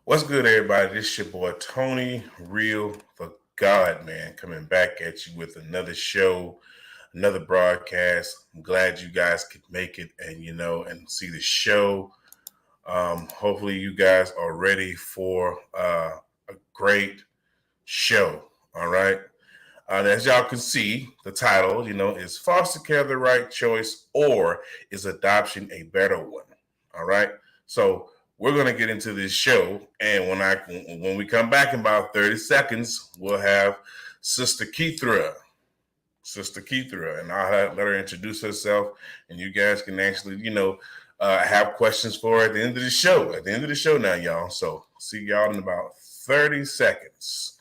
What's good, everybody? This your boy Tony, real for God, man, coming back at you with another show, another broadcast. I'm glad you guys could make it and see the show. Hopefully, you guys are ready for a great show. All right. As y'all can see, the title, is foster care the right choice or is adoption a better one? All right. So we're gonna get into this show, and when we come back in about 30 seconds, we'll have Sister Keithra, and let her introduce herself, and you guys can actually, have questions for her at the end of the show. At the end of the show now, y'all. So see y'all in about 30 seconds.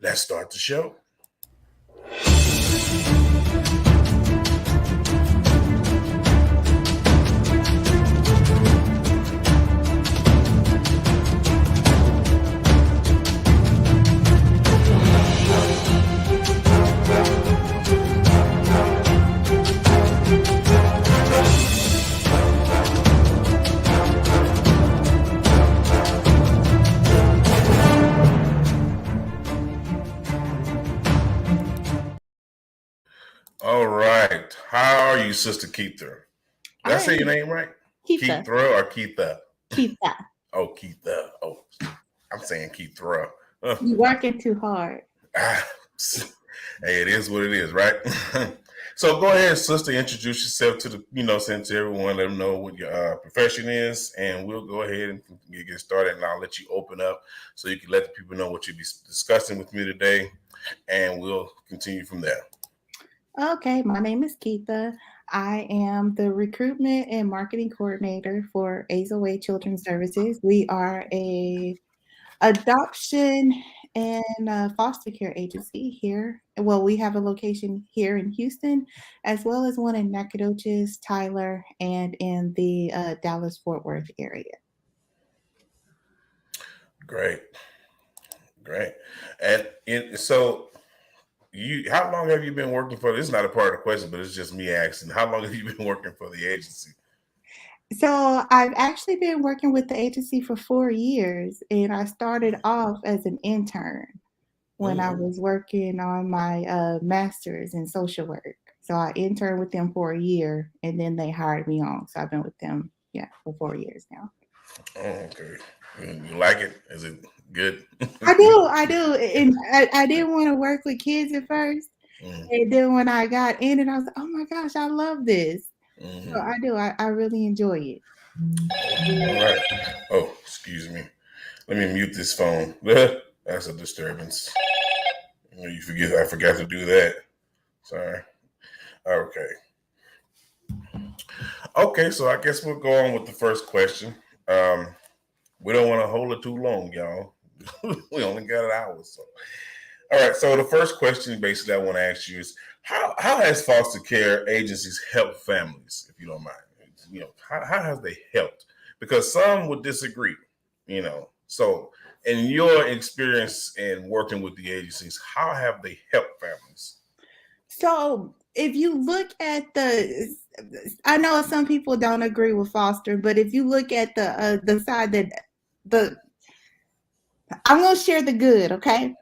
Let's start the show. All right. How are you, Sister Keitha? Did I say your name right? Keitha. Keithra or Keitha? Keitha. Oh, Keitha. Oh, I'm saying Keithra. You working too hard. Hey, it is what it is, right? So go ahead, sister, introduce yourself to since everyone, let them know what your profession is, and we'll go ahead and get started, and I'll let you open up so you can let the people know what you'll be discussing with me today, and we'll continue from there. Okay, my name is Keitha. I am the recruitment and marketing coordinator for Azaway Children's Services. We are a adoption and foster care agency here. Well, we have a location here in Houston, as well as one in Nacogdoches, Tyler, and in the Dallas-Fort Worth area. Great, great. So how long have you been working for? This is not a part of the question, but it's just me asking. How long have you been working for the agency? So I've actually been working with the agency for 4 years, and I started off as an intern when I was working on my master's in social work. So I interned with them for a year, and then they hired me on. So I've been with them, for 4 years now. Oh, okay. You like it? Is it good? I do, and I didn't want to work with kids at first, and then when I got in it, I was like, oh my gosh, I love this. So I do. I really enjoy it. All right. Oh, excuse me. Let me mute this phone. That's a disturbance. I forgot to do that. Sorry. Okay. Okay, so I guess we'll go on with the first question. We don't want to hold it too long, y'all. We only got an hour, so. All right. So the first question, basically, I want to ask you is how has foster care agencies helped families, if you don't mind? How has they helped? Because some would disagree. So in your experience in working with the agencies, how have they helped families? So if you look at I know some people don't agree with foster, but if you look at the side that the, I'm gonna share the good, okay?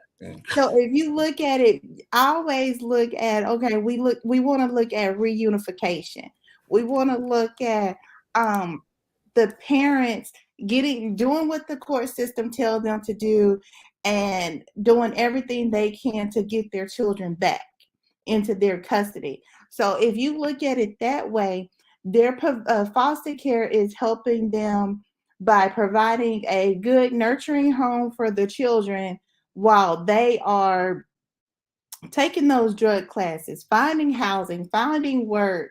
So if you look at it, I always look at, okay, we want to look at reunification. We want to look at the parents doing what the court system tells them to do and doing everything they can to get their children back into their custody. So if you look at it that way, their foster care is helping them by providing a good nurturing home for the children while they are taking those drug classes, finding housing, finding work,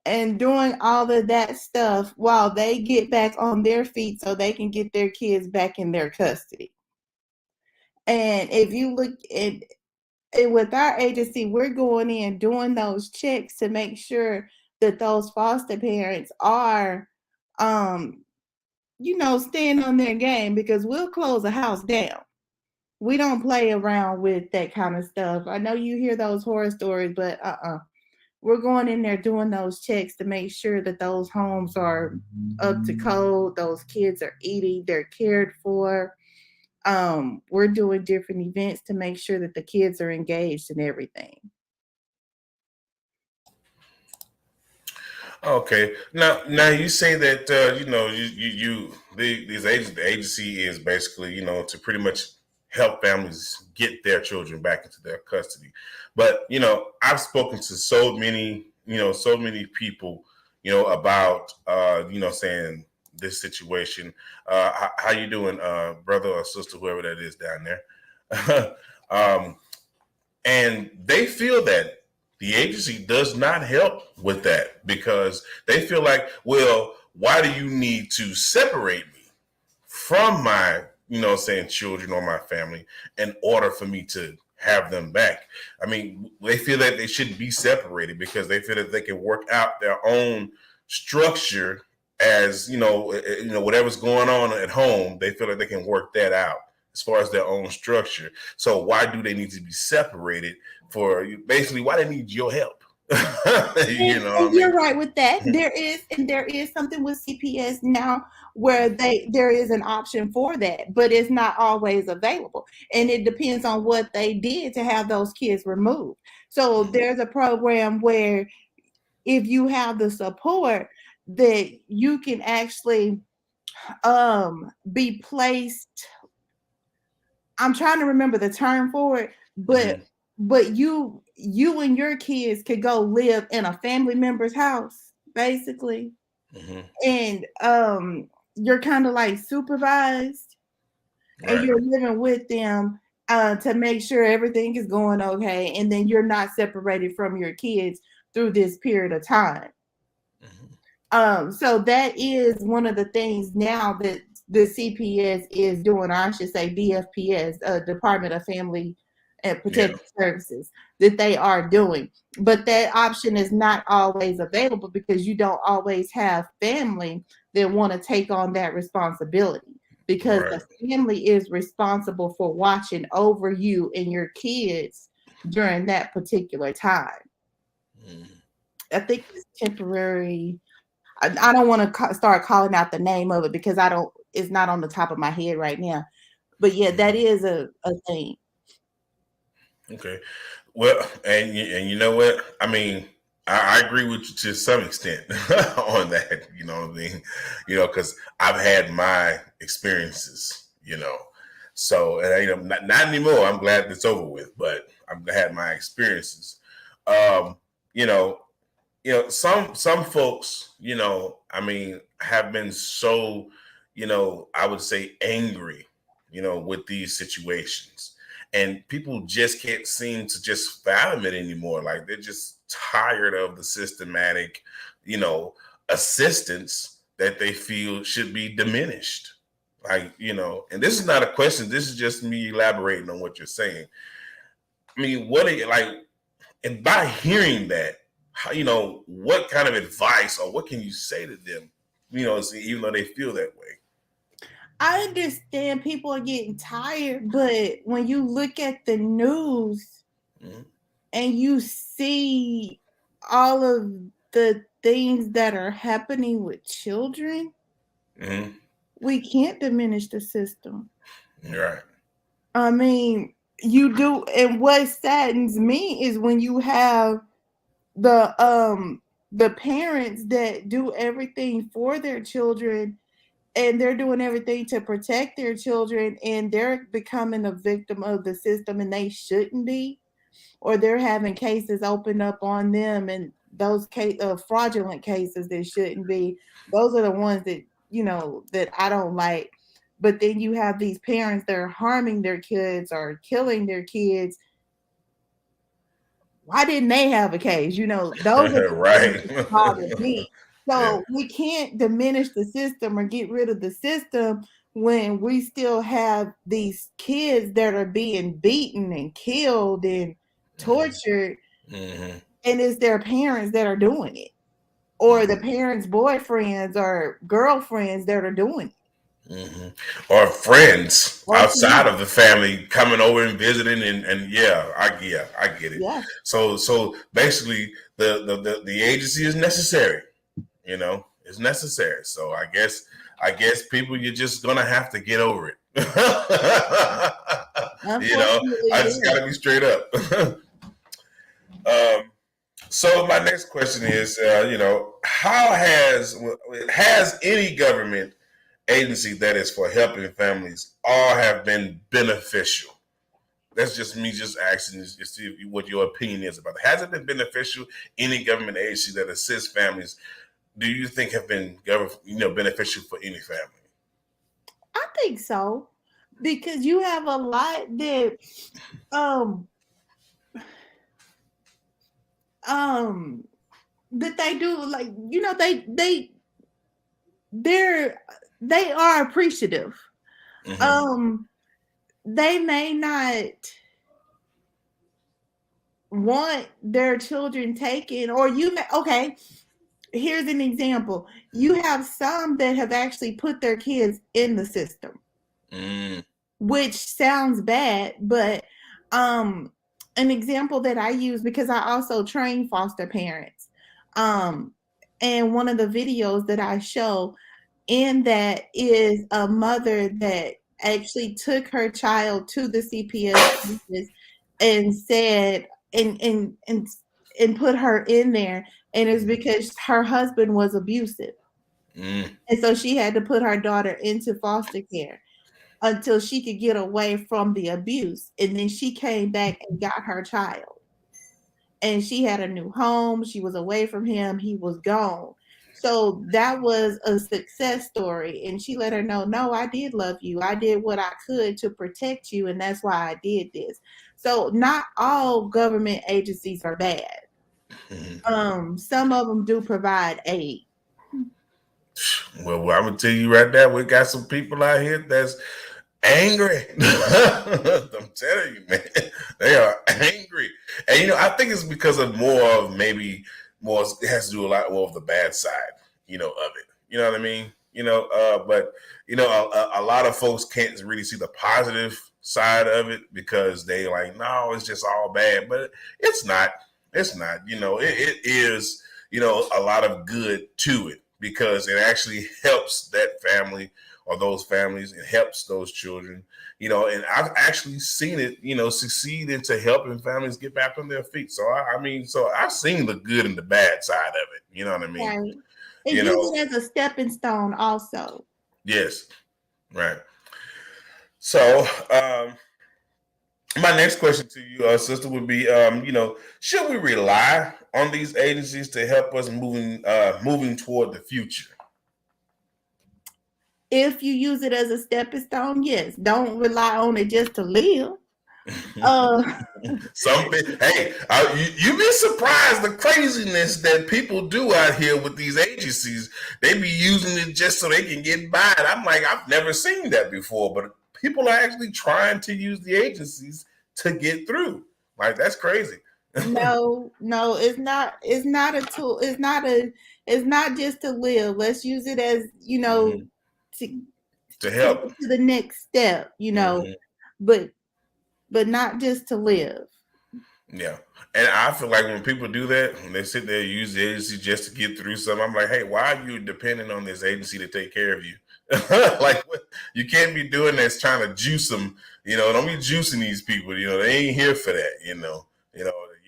and doing all of that stuff while they get back on their feet so they can get their kids back in their custody. And if you look at with our agency, we're going in doing those checks to make sure that those foster parents are, staying on their game, because we'll close a house down. We don't play around with that kind of stuff. I know you hear those horror stories, but we're going in there doing those checks to make sure that those homes are up to code, those kids are eating, they're cared for, we're doing different events to make sure that the kids are engaged in everything. Okay. Now you say that these agents, the agency is basically to pretty much help families get their children back into their custody. But I've spoken to so many people about saying this situation. How you doing, brother or sister, whoever that is down there? um, and they feel that the agency does not help with that because they feel like, well, why do you need to separate me from my, children or my family in order for me to have them back? I mean, they feel that they shouldn't be separated because they feel that they can work out their own structure as, whatever's going on at home, they feel like they can work that out as far as their own structure. So why do they need to be separated for basically why they need your help? And you're right with that. There is something with CPS now where there is an option for that, but it's not always available. And it depends on what they did to have those kids removed. So there's a program where if you have the support that you can actually be placed. I'm trying to remember the term for it, but you and your kids could go live in a family member's house, basically. And you're kind of like supervised, and you're living with them to make sure everything is going okay, and then you're not separated from your kids through this period of time. So that is one of the things now that the CPS is doing, or I should say DFPS, Department of Family and Protective Services, that they are doing. But that option is not always available because you don't always have family that want to take on that responsibility, because the family is responsible for watching over you and your kids during that particular time. I think it's temporary. I don't want to start calling out the name of it because it's not on the top of my head right now. But yeah, that is a thing. Okay. Well, and you know what? I mean, I agree with you to some extent on that, you know what I mean? Because I've had my experiences, So, and not anymore. I'm glad it's over with, but I've had my experiences. Some folks, I mean, have been so, I would say angry, with these situations. And people just can't seem to just fathom it anymore. Like they're just tired of the systematic, assistance that they feel should be diminished. Like, and this is not a question. This is just me elaborating on what you're saying. I mean, what are you like? And by hearing that, what kind of advice or what can you say to them, even though they feel that way? I understand people are getting tired, but when you look at the news and you see all of the things that are happening with children, we can't diminish the system. Right. I mean, you do, and what saddens me is when you have the parents that do everything for their children, and they're doing everything to protect their children, and they're becoming a victim of the system, and they shouldn't be, or they're having cases open up on them, and those fraudulent cases that shouldn't be. Those are the ones that that I don't like. But then you have these parents that are harming their kids or killing their kids. Why didn't they have a case? Those are right. that bother me. So we can't diminish the system or get rid of the system when we still have these kids that are being beaten and killed and tortured, and it's their parents that are doing it, or the parents' boyfriends or girlfriends that are doing it. Or friends outside of the family coming over and visiting, and I get it. Yeah. So basically, the agency is necessary. It's necessary. So I guess people, you're just gonna have to get over it. You know, Unfortunately, I just got to be straight up. um, so my next question is, you know, how has any government agency that is for helping families all have been beneficial? That's just me just asking to see what your opinion is about it. Has it been beneficial? Any government agency that assists families, do you think have been beneficial for any family? I think so, because you have a lot that um um that they do, like, you know, they're they are appreciative. Um they may not want their children taken, or you may, okay, here's an example. You have some that have actually put their kids in the system, which sounds bad, but an example that I use, because I also train foster parents, and one of the videos that I show in that is a mother that actually took her child to the CPS and said and put her in there, and it's because her husband was abusive. And so she had to put her daughter into foster care until she could get away from the abuse. And then she came back and got her child. And she had a new home. She was away from him. He was gone. So that was a success story. And she let her know, no, I did love you. I did what I could to protect you. And that's why I did this. So not all government agencies are bad. Some of them do provide aid. Well, I'm gonna tell you right now, we got some people out here that's angry. I'm telling you, man, they are angry, and you know, I think it's because of more. It has to do a lot more of the bad side, you know, of it. You know what I mean? You know, but you know, a lot of folks can't really see the positive side of it because they like, no, it's just all bad, but it's not. It's not. You know, it is. You know, a lot of good to it because it actually helps that family or those families. It helps those children, you know, and I've actually seen it, you know, succeed into helping families get back on their feet. So I mean, so I've seen the good and the bad side of it. You know what I mean? Right. And You use know, it as a stepping stone also. yes, right. So my next question to you, sister, would be, you know, should we rely on these agencies to help us moving toward the future? If you use it as a stepping stone, yes. Don't rely on it just to live. Uh, Something. Hey, you be surprised the craziness that people do out here with these agencies. They be using it just so they can get by. And I'm like, I've never seen that before, but people are actually trying to use the agencies to get through. Like that's crazy. no, it's not. It's not a tool. It's not a. It's not just to live. Let's use it as, you know, to To to help. get to the next step. You know, but not just to live. Yeah. And I feel like when people do that, when they sit there and use the agency just to get through something, I'm like, hey, why are you depending on this agency to take care of you? Like, what, you can't be doing that's trying to juice them. You know, don't be juicing these people. You know, they ain't here for that. You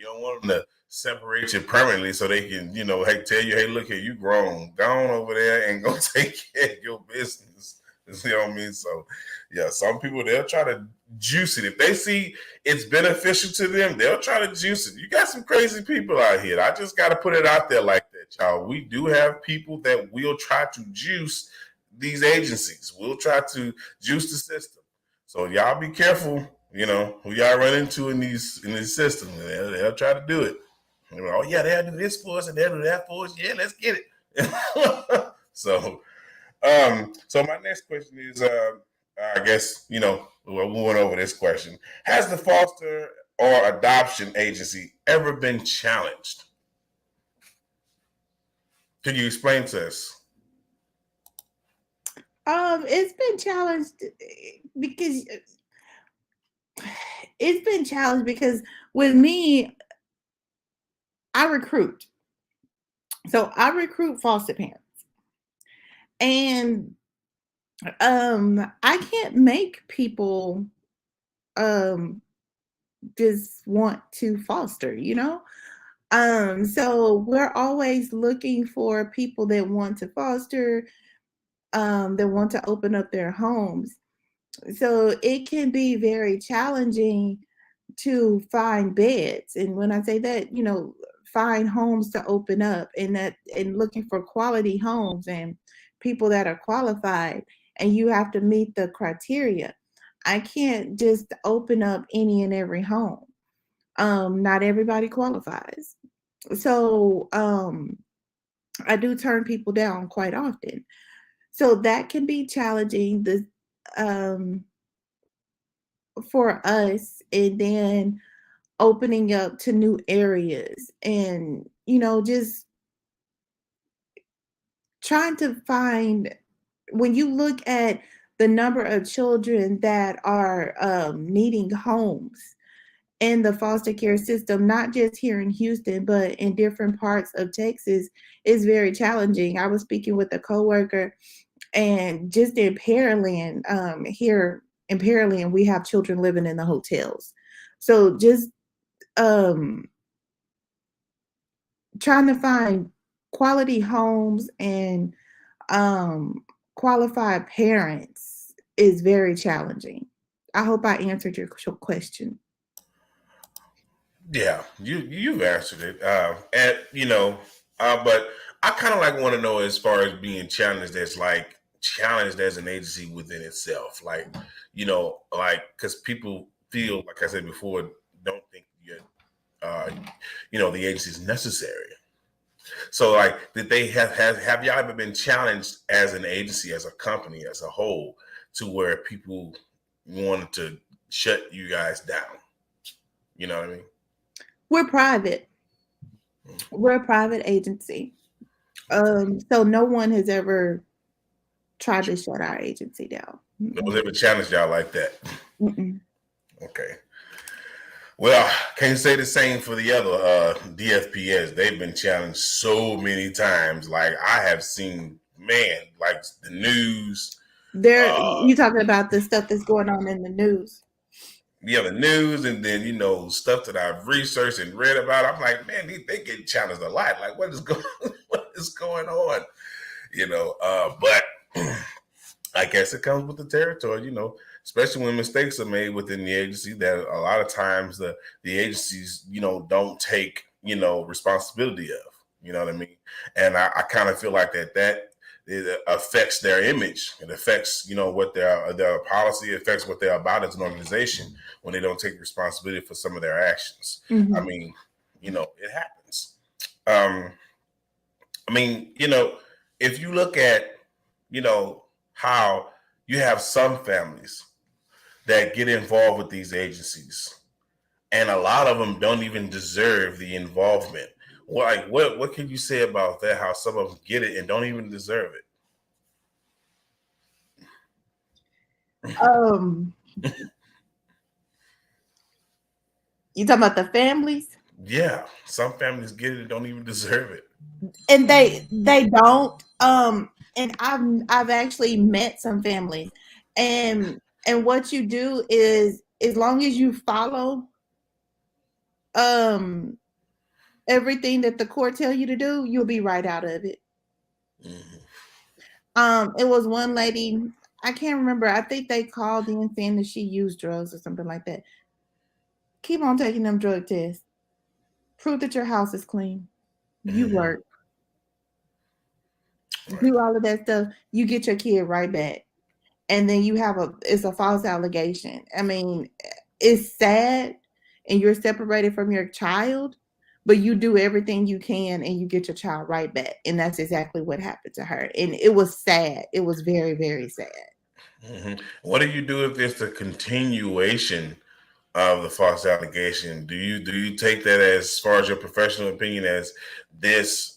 don't want them to separate you permanently so they can, you know, hey, tell you, hey, look here, you grown, go on over there and go take care of your business. You know what I mean? So, yeah, some people they'll try to juice it if they see it's beneficial to them. They'll try to juice it. You got some crazy people out here. I just got to put it out there like that, y'all. We do have people that will try to juice these agencies. We'll try to juice the system. So y'all be careful. You know who y'all run into in these systems. They'll try to do it. Oh yeah, they'll do this for us and they'll do that for us. Yeah, let's get it. So my next question is, I guess we went over this question. Has the foster or adoption agency ever been challenged? Can you explain to us? It's been challenged because with me, I recruit. So I recruit foster parents. And I can't make people um just want to foster, you know? So we're always looking for people that want to foster, that want to open up their homes. So it can be very challenging to find beds. And when I say that, find homes to open up, and looking for quality homes and people that are qualified, and you have to meet the criteria. I can't just open up any and every home. Not everybody qualifies. So I do turn people down quite often. So that can be challenging um for us, and then opening up to new areas, and just trying to find, when you look at the number of children that are needing homes in the foster care system, not just here in Houston, but in different parts of Texas, is very challenging. I was speaking with a coworker, and just in Pearland, here in Pearland, we have children living in the hotels. So just um, trying to find quality homes and um, qualified parents is very challenging. I hope I answered your question. Yeah, you've answered it. But I kind of like want to know as far as being challenged as like challenged as an agency within itself. Like, like because people feel, like I said before, don't think uh, the agency is necessary. So like, did they have y'all ever been challenged as an agency, as a company, as a whole, to where people wanted to shut you guys down? You know what I mean? We're private. We're a private agency. So no one has ever tried to shut our agency down. No one's ever challenged y'all like that. Mm-mm. Okay. Well, can't say the same for the other DFPS. They've been challenged so many times. Like I have seen, man, like the news. You talking about the stuff that's going on in the news? Yeah, the news, and then stuff that I've researched and read about. I'm like, man, they get challenged a lot. Like, what is going, what is going on? But I guess it comes with the territory. Especially when mistakes are made within the agency. That a lot of times the agencies, don't take responsibility of. You know what I mean? And I kind of feel like that it affects their image. It affects, what their policy affects what they're about as an organization when they don't take responsibility for some of their actions. Mm-hmm. I mean, it happens. I mean, if you look at, how you have some families that get involved with these agencies, and a lot of them don't even deserve the involvement. What can you say about that? How some of them get it and don't even deserve it? You talking about the families? Yeah, some families get it and don't even deserve it. And they don't. And I've actually met some families, and what you do is, as long as you follow um everything that the court tell you to do, you'll be right out of it. It was one lady, I can't remember. I think they called in saying that she used drugs or something like that. Keep on taking them drug tests. Prove that your house is clean. You work. Right. Do all of that stuff. You get your kid right back. And then it's a false allegation. I mean, it's sad, and you're separated from your child, but you do everything you can and you get your child right back. And that's exactly what happened to her. And it was sad. It was very, very sad. Mm-hmm. What do you do if it's a continuation of the false allegation? Do you take that, as far as your professional opinion, as this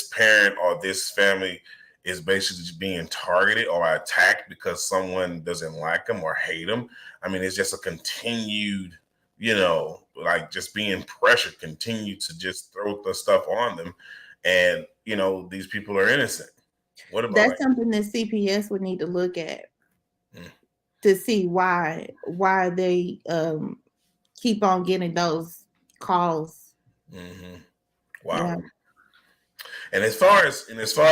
parent or this family is basically just being targeted or attacked because someone doesn't like them or hate them? I mean, it's just a continued, like just being pressured, continue to just throw the stuff on them, and these people are innocent. What about That's like? something that CPS would need to look at Mm, to see why they keep on getting those calls. mhm. Wow. Yeah. And as far as as far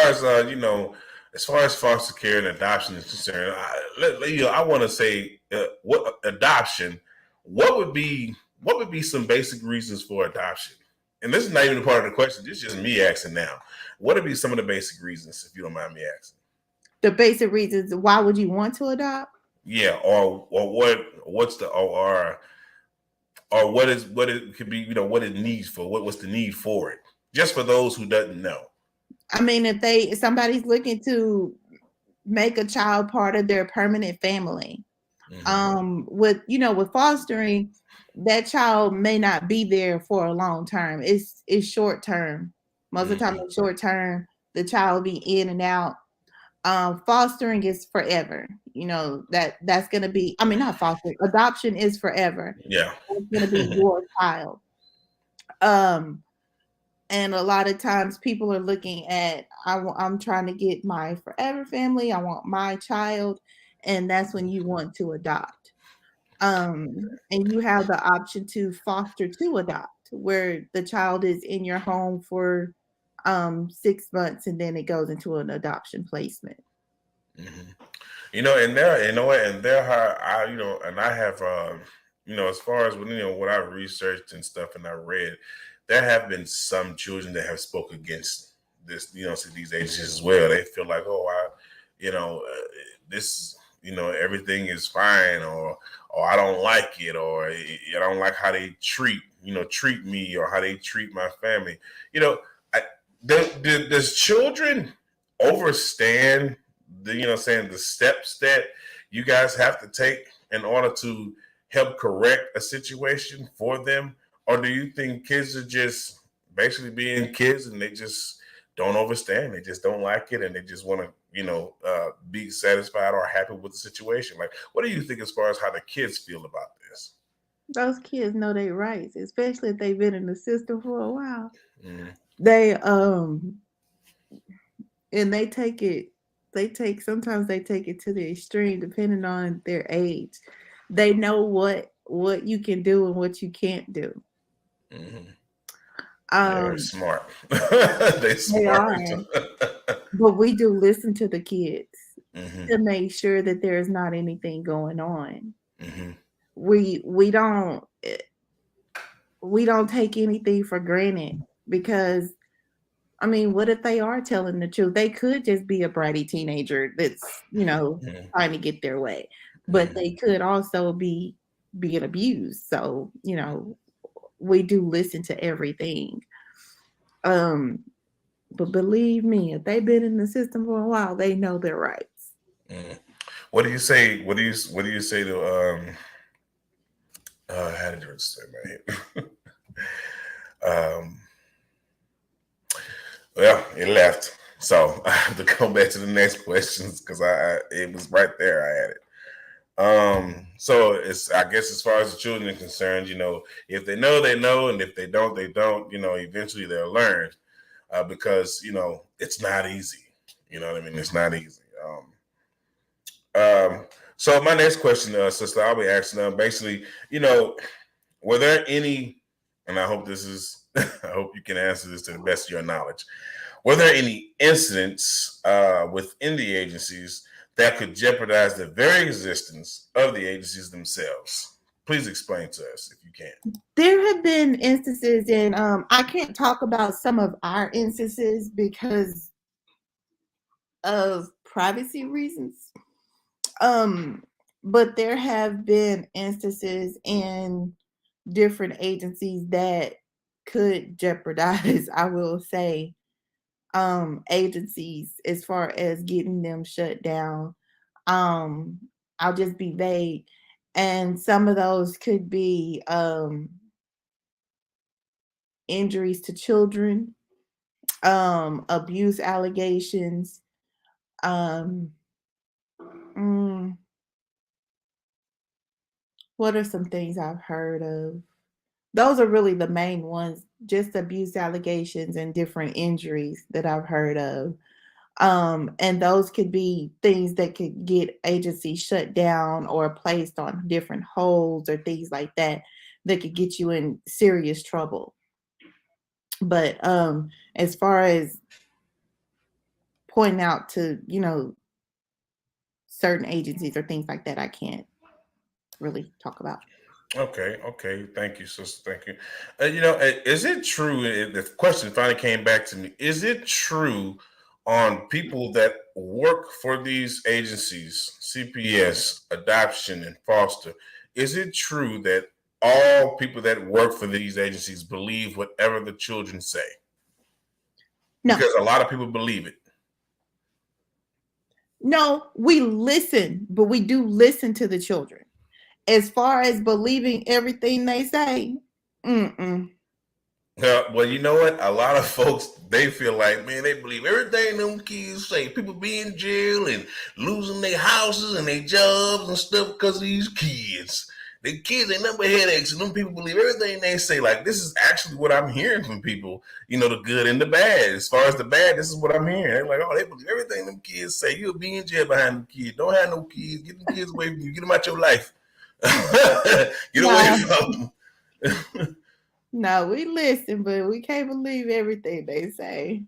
as foster care and adoption is concerned, I want to say what adoption. What would be some basic reasons for adoption? And this is not even a part of the question. This is just me asking now. What would be some of the basic reasons, if you don't mind me asking? The basic reasons why would you want to adopt? Yeah, or what's the or what it could be, what it needs for, what's the need for it, just for those who doesn't know. I mean, if somebody's looking to make a child part of their permanent family, Mm-hmm. with fostering, that child may not be there for a long term. It's short term. Most of the time, Mm-hmm. it's short term. The child will be in and out. Fostering is forever. That's gonna be. I mean, not fostering. Adoption is forever. Yeah. It's gonna be your child. Um, and a lot of times people are looking at I'm trying to get my forever family. I want my child, and that's when you want to adopt. And you have the option to foster to adopt, where the child is in your home for 6 months, and then it goes into an adoption placement. Mm-hmm. And there, and there are, and I have, as far as what I researched and stuff, and I read, there have been some children that have spoke against this, to these agencies as well. They feel like, oh, this, everything is fine, or I don't like it, or I don't like how they treat me, or how they treat my family. You know, I, does children overstand saying the steps that you guys have to take in order to help correct a situation for them? Or do you think kids are just basically being kids and they just don't understand, they just don't like it, and they just want to be satisfied or happy with the situation? Like, what do you think as far as how the kids feel about this? Those kids know their rights, especially if they've been in the system for a while. Mm-hmm. They and sometimes they take it to the extreme depending on their age. They know what you can do and what you can't do. Mm-hmm. They're Um, smart. They they smart. are, but we do listen to the kids Mm-hmm. to make sure that there's not anything going on. Mm-hmm. We don't take anything for granted, because I mean, what if they are telling the truth? They could just be a bratty teenager that's, trying to get their way. But Mm-hmm. they could also be being abused. So, we do listen to everything. Um, but believe me, if they've been in the system for a while, they know their rights. Mm-hmm. What do you say? What do you say to how did you say my head? um well, it left. So I have to go back to the next questions because it was right there. I had it. So it's, I guess, as far as the children are concerned, if they know, they know, and if they don't, they don't. Eventually they'll learn, because it's not easy. You know what I mean? It's not easy. Um, so my next question, sister, I'll be asking basically, were there any, and I hope this is, I hope you can answer this to the best of your knowledge. Were there any incidents within the agencies that could jeopardize the very existence of the agencies themselves? Please explain to us if you can. There have been instances, and I can't talk about some of our instances because of privacy reasons. But there have been instances in different agencies that could jeopardize, I will say, agencies as far as getting them shut down. Um, I'll just be vague. And some of those could be injuries to children, abuse allegations, um, mm, what are some things I've heard of? Those are really the main ones, just abuse allegations and different injuries that I've heard of. And those could be things that could get agencies shut down or placed on different holds or things like that that could get you in serious trouble. But as far as pointing out to, certain agencies or things like that, I can't really talk about. Okay. Thank you, sister. Thank you. Is it true? The question finally came back to me. Is it true on people that work for these agencies, CPS, adoption, and foster? Is it true that all people that work for these agencies believe whatever the children say? No, Because a lot of people believe it. no, we listen, but we do listen to the children. As far as believing everything they say, mm-mm. Well, you know what? A lot of folks they feel like, man, they believe everything them kids say. People be in jail and losing their houses and their jobs and stuff because of these kids. The kids ain't nothing but headaches, and them people believe everything they say. Like, this is actually what I'm hearing from people. The good and the bad. As far as the bad, this is what I'm hearing. They're like, oh, they believe everything them kids say. You'll be in jail behind them kids. Don't have no kids. Get them kids away from you. Get them out your life. Get away from them. No, we listen, but we can't believe everything they say.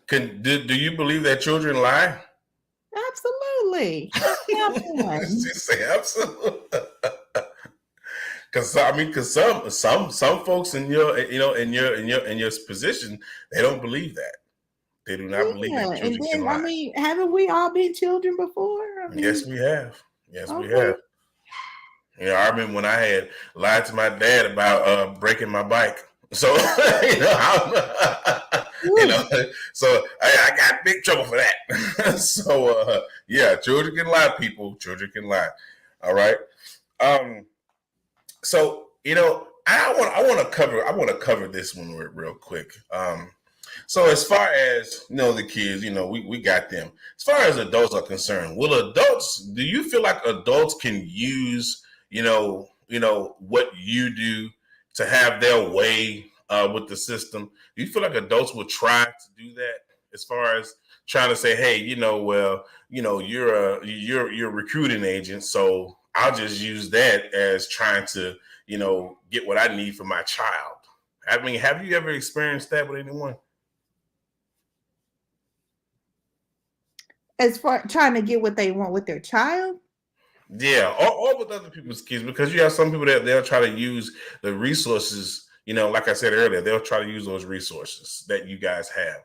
Do you believe that children lie? Absolutely. She say absolutely. Because some folks in your position, they don't believe that. They do not believe that children can lie. Haven't we all been children before? Yes, we have. Yes, we have. I remember when I had lied to my dad about breaking my bike. So so I got big trouble for that. So children can lie, people. Children can lie. All right. So I want to cover this one real quick. So as far as the kids, we got them. As far as adults are concerned, do you feel like adults can use what you do to have their way with the system? Do you feel like adults will try to do that as far as trying to say, hey, you're a recruiting agent, so I'll just use that as trying to, get what I need for my child? I mean, have you ever experienced that with anyone? As far trying to get what they want with their child? Yeah, or with other people's kids, because you have some people that they'll try to use the resources, like I said earlier, they'll try to use those resources that you guys have,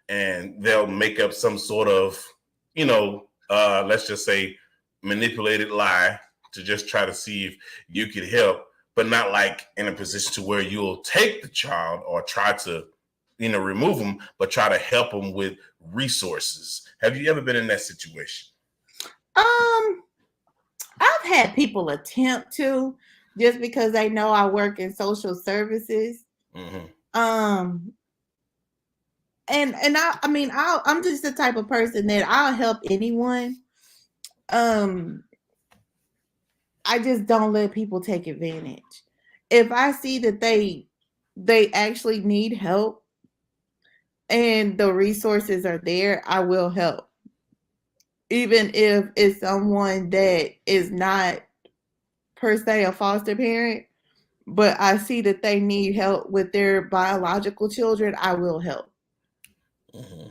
and they'll make up some sort of, let's just say manipulated lie to just try to see if you could help, but not like in a position to where you'll take the child or try to, remove them, but try to help them with resources. Have you ever been in that situation? I've had people attempt to, just because they know I work in social services. Mm-hmm. And I'm just the type of person that I'll help anyone. I just don't let people take advantage. If I see that they actually need help and the resources are there, I will help. Even if it's someone that is not per se a foster parent, but I see that they need help with their biological children, I will help. Mm-hmm.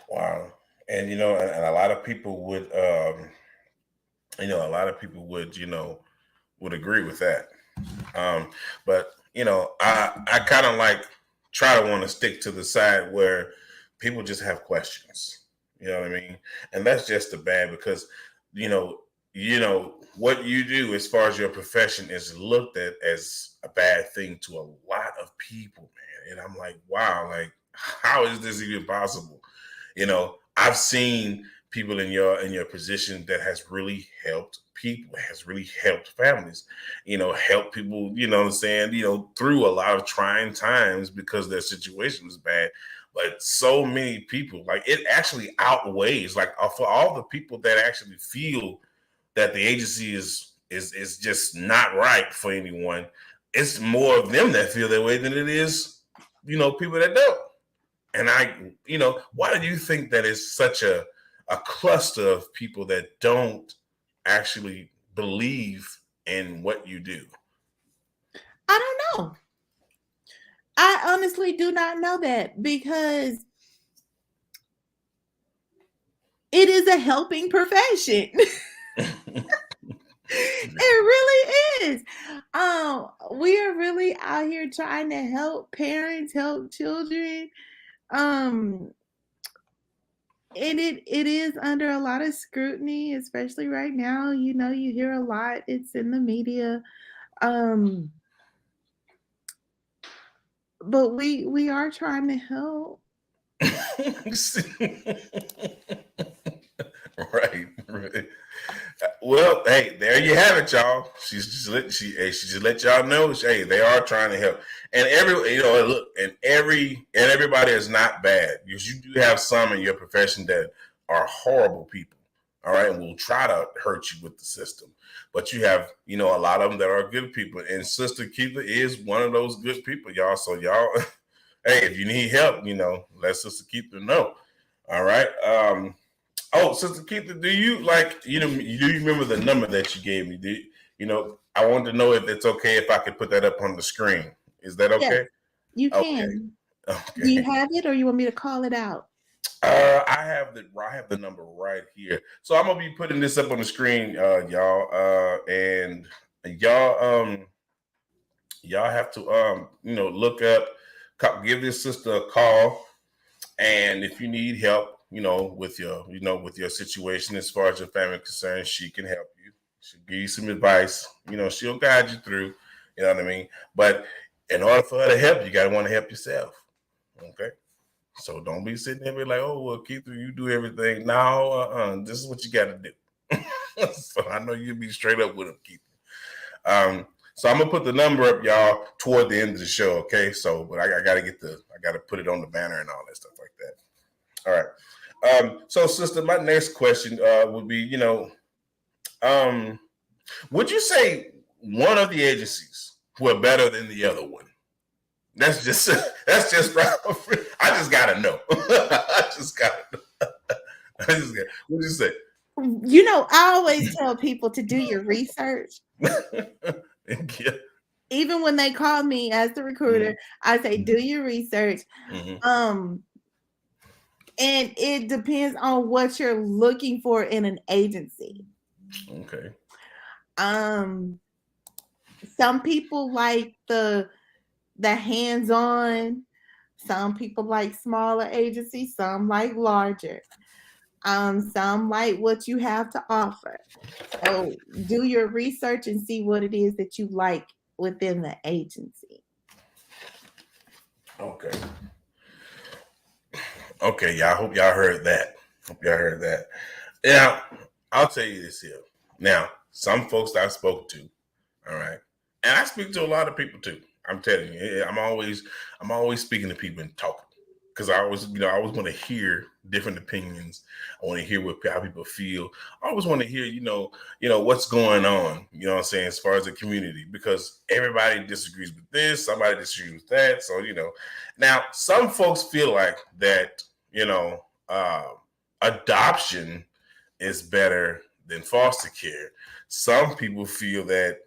Wow. And and a lot of people would would agree with that. But I kind of like try to want to stick to the side where people just have questions. You know what I mean? And that's just the bad, because what you do as far as your profession is looked at as a bad thing to a lot of people, man. And I'm like, wow, like, how is this even possible? I've seen people in your position that has really helped people, has really helped families, help people, what I'm saying, through a lot of trying times because their situation was bad. But so many people, like, it actually outweighs, like, for all the people that actually feel that the agency is just not right for anyone. It's more of them that feel that way than it is, people that don't. And why do you think that is such a cluster of people that don't actually believe in what you do? I don't know. I honestly do not know that, because it is a helping profession. It really is. We are really out here trying to help parents, help children. And it is under a lot of scrutiny, especially right now. You hear a lot, it's in the media. Um, but we are trying to help. Right, right. Well, hey, there you have it, y'all. She just let y'all know. Hey, they are trying to help, and everybody is not bad. You do have some in your profession that are horrible people. All right, and will try to hurt you with the system. But you have, a lot of them that are good people, and Sister Keitha is one of those good people, y'all. So y'all, hey, if you need help, let Sister Keitha know. All right. Oh, Sister Keitha, do you do you remember the number that you gave me? I wanted to know if it's okay if I could put that up on the screen. Is that okay? Yes, you Okay. can. Do you Okay. have it, or you want me to call it out? I have the number right here. So I'm gonna be putting this up on the screen, y'all. And y'all have to look up, give this sister a call. And if you need help, with your situation as far as your family concerned, she can help you. She'll give you some advice. She'll guide you through. You know what I mean? But in order for her to help, you gotta want to help yourself. Okay. So don't be sitting there and be like, oh, well, Keitha, you do everything. No, this is what you got to do. So I know you'll be straight up with him, Keitha. So I'm gonna put the number up, y'all, toward the end of the show. Okay. So, but I gotta put it on the banner and all that stuff like that. All right. So, sister, my next question would be, would you say one of the agencies were better than the other one? That's just I just gotta know. I just gotta know. What do you say? I always tell people to do your research. Yeah. Even when they call me as the recruiter, I say, do your research. And it depends on what you're looking for in an agency. Okay. Some people like the hands-on. Some people like smaller agencies. Some like larger. Some like what you have to offer. So do your research and see what it is that you like within the agency. Okay. Okay, y'all. I hope y'all heard that. Now, I'll tell you this here. Now, some folks I spoke to, all right, and I speak to a lot of people too. I'm telling you, I'm always speaking to people and talking, because I always want to hear different opinions. I want to hear how people feel. I always want to hear, what's going on, what I'm saying, as far as the community, because everybody disagrees with this, somebody disagrees with that. So, now some folks feel like that, adoption is better than foster care. Some people feel that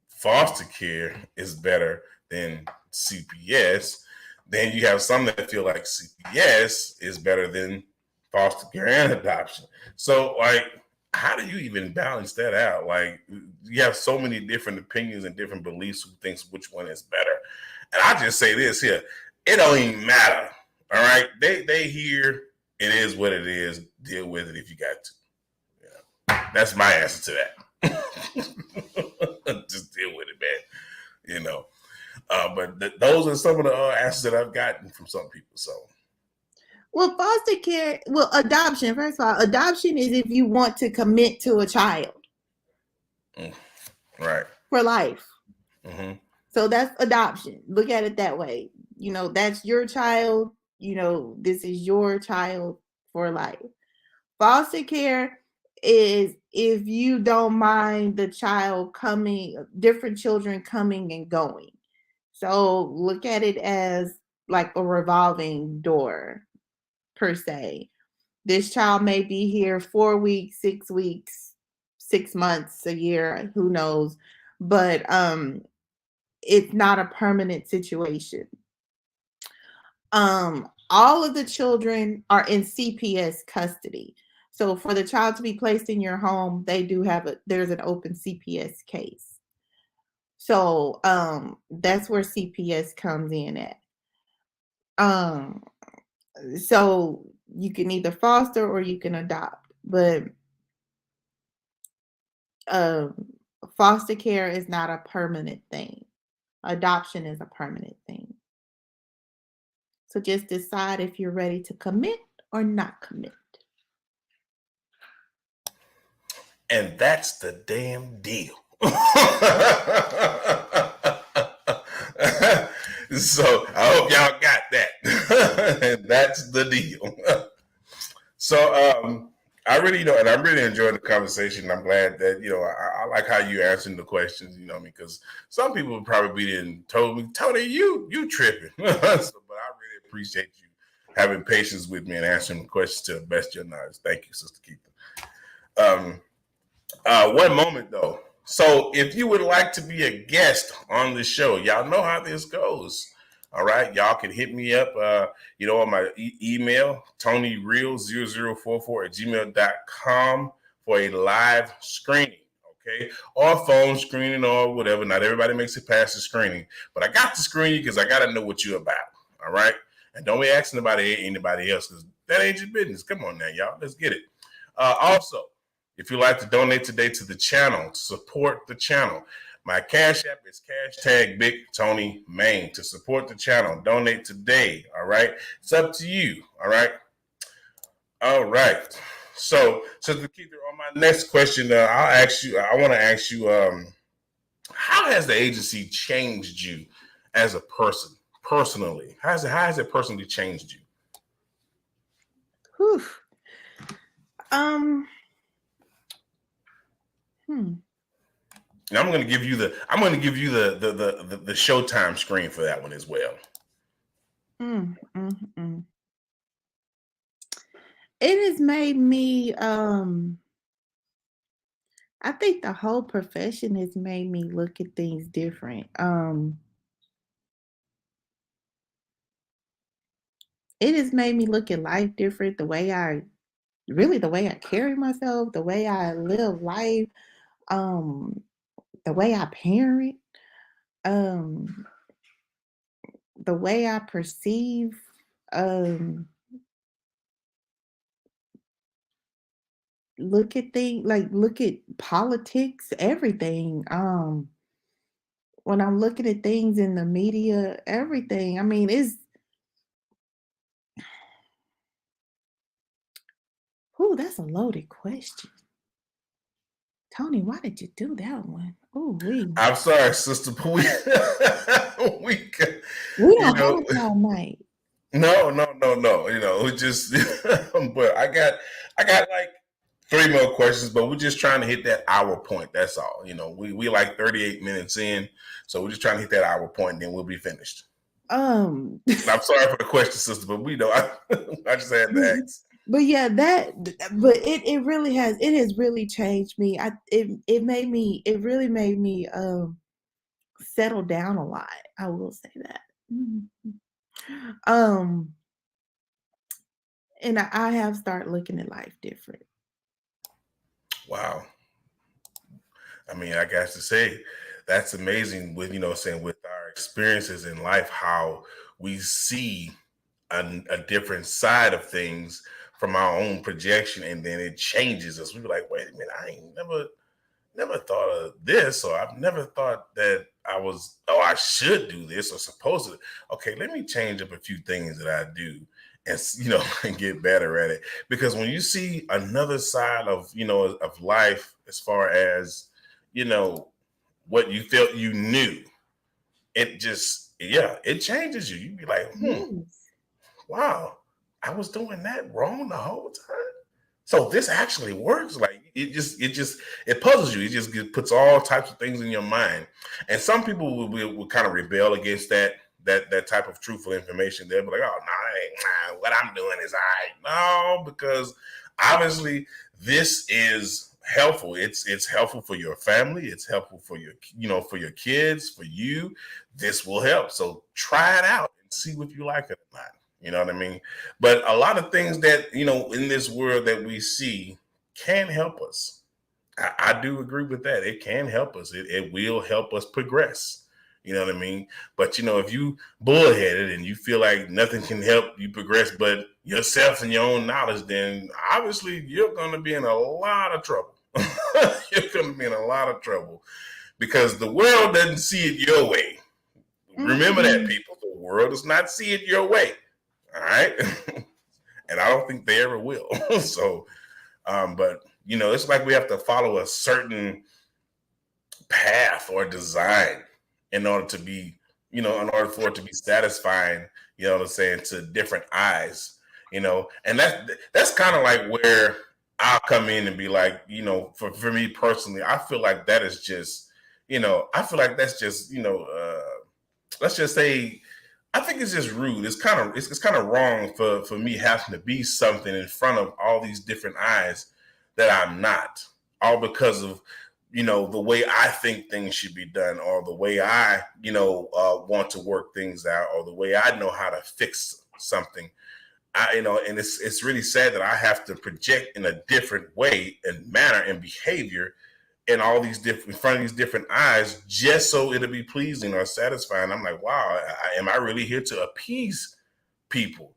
foster care is better than CPS. Then you have some that feel like CPS is better than foster care and adoption. So, like, how do you even balance that out? Like, you have so many different opinions and different beliefs who thinks which one is better. And I just say this here, it don't even matter. All right. They hear it is what it is. Deal with it if you got to. Yeah. That's my answer to that. Just deal with it, man. But those are some of the answers that I've gotten from some people. So, well, foster care, adoption. First of all, adoption is if you want to commit to a child, right, for life. Mm-hmm. So that's adoption. Look at it that way. That's your child. This is your child for life. Foster care is if you don't mind the child coming, different children coming and going. So look at it as like a revolving door per se. This child may be here 4 weeks, 6 weeks, 6 months, a year, who knows? But it's not a permanent situation. All of the children are in CPS custody. So for the child to be placed in your home, they do have there's an open CPS case. So that's where CPS comes in at. So you can either foster or you can adopt, but foster care is not a permanent thing. Adoption is a permanent thing. So just decide if you're ready to commit or not commit. And that's the damn deal. So I hope y'all got that. And that's the deal. So I really, and I'm really enjoying the conversation. I'm glad that, I like how you answering the questions, because some people would probably be told me, Tony, you tripping. But I really appreciate you having patience with me and answering the questions to the best of your knowledge. Thank you, Sister Keitha. One moment though. So if you would like to be a guest on the show, y'all know how this goes. All right. Y'all can hit me up, on my email, tonyreal0044@gmail.com for a live screening. Okay. Or phone screening or whatever. Not everybody makes it past the screening, but I got to screen you because I got to know what you're about. All right. And don't be asking about anybody else because that ain't your business. Come on now, y'all. Let's get it. Also, if you'd like to donate today to the channel, to support the channel, my Cash App is #BigTonyMain to support the channel. Donate today, all right? It's up to you, all right? All right. So to keep it on my next question, I want to ask you, how has the agency changed you as a person, personally? How has it personally changed you? Whew. And I'm going to give you the Showtime screen for that one as well. It has made me I think the whole profession has made me look at things different. It has made me look at life different, the way I carry myself, the way I live life, the way I parent, the way I perceive, look at things, look at politics, everything. When I'm looking at things in the media, everything. I mean, that's a loaded question. Tony, why did you do that one? I'm sorry, sister. We don't have all night. No. Just but I got like 3 more questions, but we're just trying to hit that hour point. That's all. We like 38 minutes in, so we're just trying to hit that hour point, and then we'll be finished. I'm sorry for the question, sister, but I just had to ask. But yeah, it really has really changed me. It really made me settle down a lot. I will say that. And I have started looking at life different. Wow. I mean, I got to say, that's amazing with, saying with our experiences in life, how we see a different side of things from our own projection, and then it changes us. We were like, wait a minute, I ain't never thought of this, or I've never thought that I should do this or supposed to. Okay, let me change up a few things that I do and, and get better at it. Because when you see another side of, of life, as far as, what you felt you knew, it just, it changes you. You be like, wow, I was doing that wrong the whole time. So this actually works. Like it puzzles you. It just puts all types of things in your mind. And some people will kind of rebel against that. that type of truthful information, they'll be like, oh, no, what I'm doing is all right. No, because obviously this is helpful. It's helpful for your family. It's helpful for your, for your kids, for you. This will help. So try it out and see if you like it or not. You know what I mean? But a lot of things that, in this world that we see can help us. I do agree with that. It can help us. It will help us progress. You know what I mean? But if you bullheaded and you feel like nothing can help you progress but yourself and your own knowledge, then obviously you're going to be in a lot of trouble. You're going to be in a lot of trouble because the world doesn't see it your way. Remember that, people. The world does not see it your way. All right. And I don't think they ever will. So, but it's like we have to follow a certain path or design in order to be, in order for it to be satisfying, what I'm saying, to different eyes, and that's kind of like where I'll come in and be like, for me personally, I feel like that is just, I feel like that's just, let's just say, I think it's just rude. It's kind of wrong for me having to be something in front of all these different eyes that I'm not, all because of, the way I think things should be done, or the way I, want to work things out, or the way I know how to fix something. And it's really sad that I have to project in a different way and manner and behavior in all these different, in front of these different eyes, just so it'll be pleasing or satisfying. I'm like, wow, am I really here to appease people?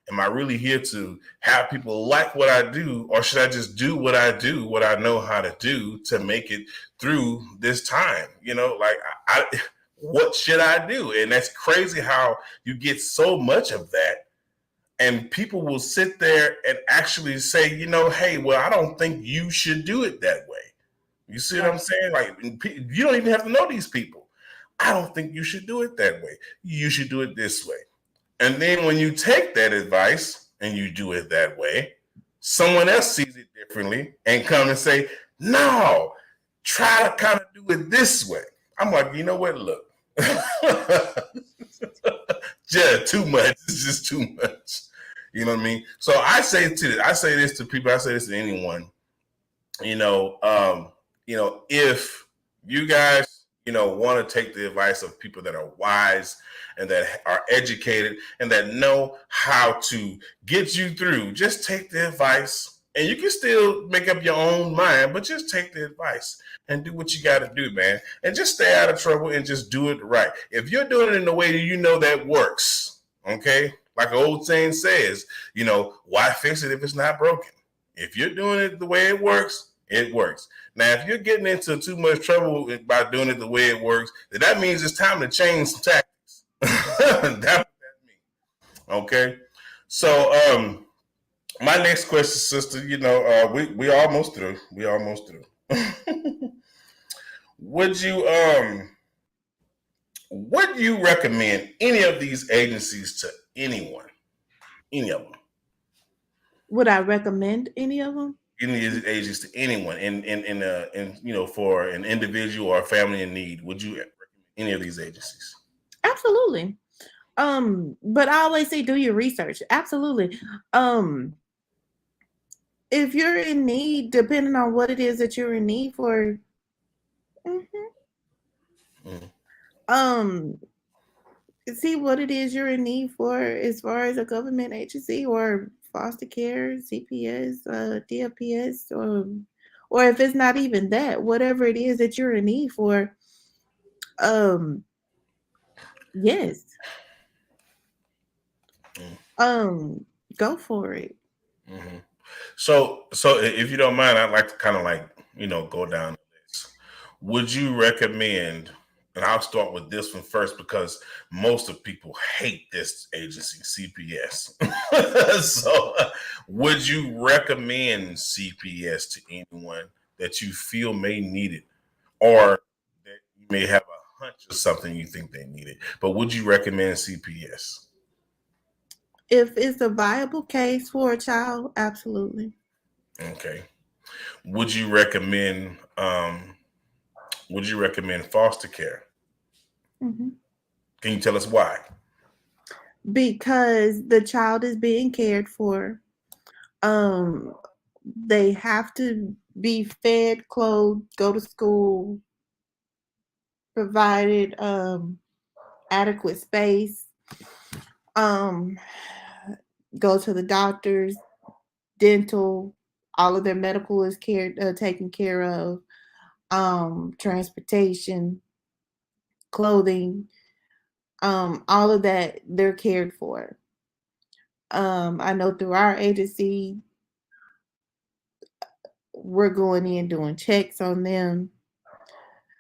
Am I really here to have people like what I do, or should I just do what I do, what I know how to do to make it through this time? What should I do? And that's crazy how you get so much of that. And people will sit there and actually say, hey, well, I don't think you should do it that way. You see what I'm saying? Like, you don't even have to know these people. I don't think you should do it that way. You should do it this way. And then when you take that advice and you do it that way, someone else sees it differently and come and say, no, try to kind of do it this way. I'm like, you know what? Look, just too much. It's just too much. You know what I mean? So I say this to people. I say this to anyone. If you guys, want to take the advice of people that are wise and that are educated and that know how to get you through, just take the advice, and you can still make up your own mind, but just take the advice and do what you got to do, man. And just stay out of trouble and just do it right. If you're doing it in a way that works, okay? Like an old saying says, why fix it if it's not broken? If you're doing it the way it works, it works. Now, if you're getting into too much trouble by doing it the way it works, then that means it's time to change some tactics. That's what that means. Okay. So, my next question, sister, we almost through. We almost through. Would you recommend any of these agencies to anyone? Any of them? Would I recommend any of them? Any of these agencies to anyone for an individual or a family in need? Would you recommend any of these agencies? Absolutely. But I always say do your research. Absolutely. If you're in need, depending on what it is that you're in need for, see what it is you're in need for as far as a government agency or foster care, CPS, DFPS, or if it's not even that, whatever it is that you're in need for, yes. Go for it. Mm-hmm. So if you don't mind, I'd like to kind of go down the list. Would you recommend, and I'll start with this one first because most of people hate this agency, CPS. So would you recommend CPS to anyone that you feel may need it, or that you may have a hunch of something you think they need it, but would you recommend CPS? If it's a viable case for a child, absolutely. Okay. Would you recommend foster care? Mm-hmm. Can you tell us why? Because the child is being cared for. Um, they have to be fed, clothed, go to school, provided adequate space, um, go to the doctors, dental, all of their medical is taken care of, transportation, clothing, all of that they're cared for. I know through our agency, we're going in doing checks on them.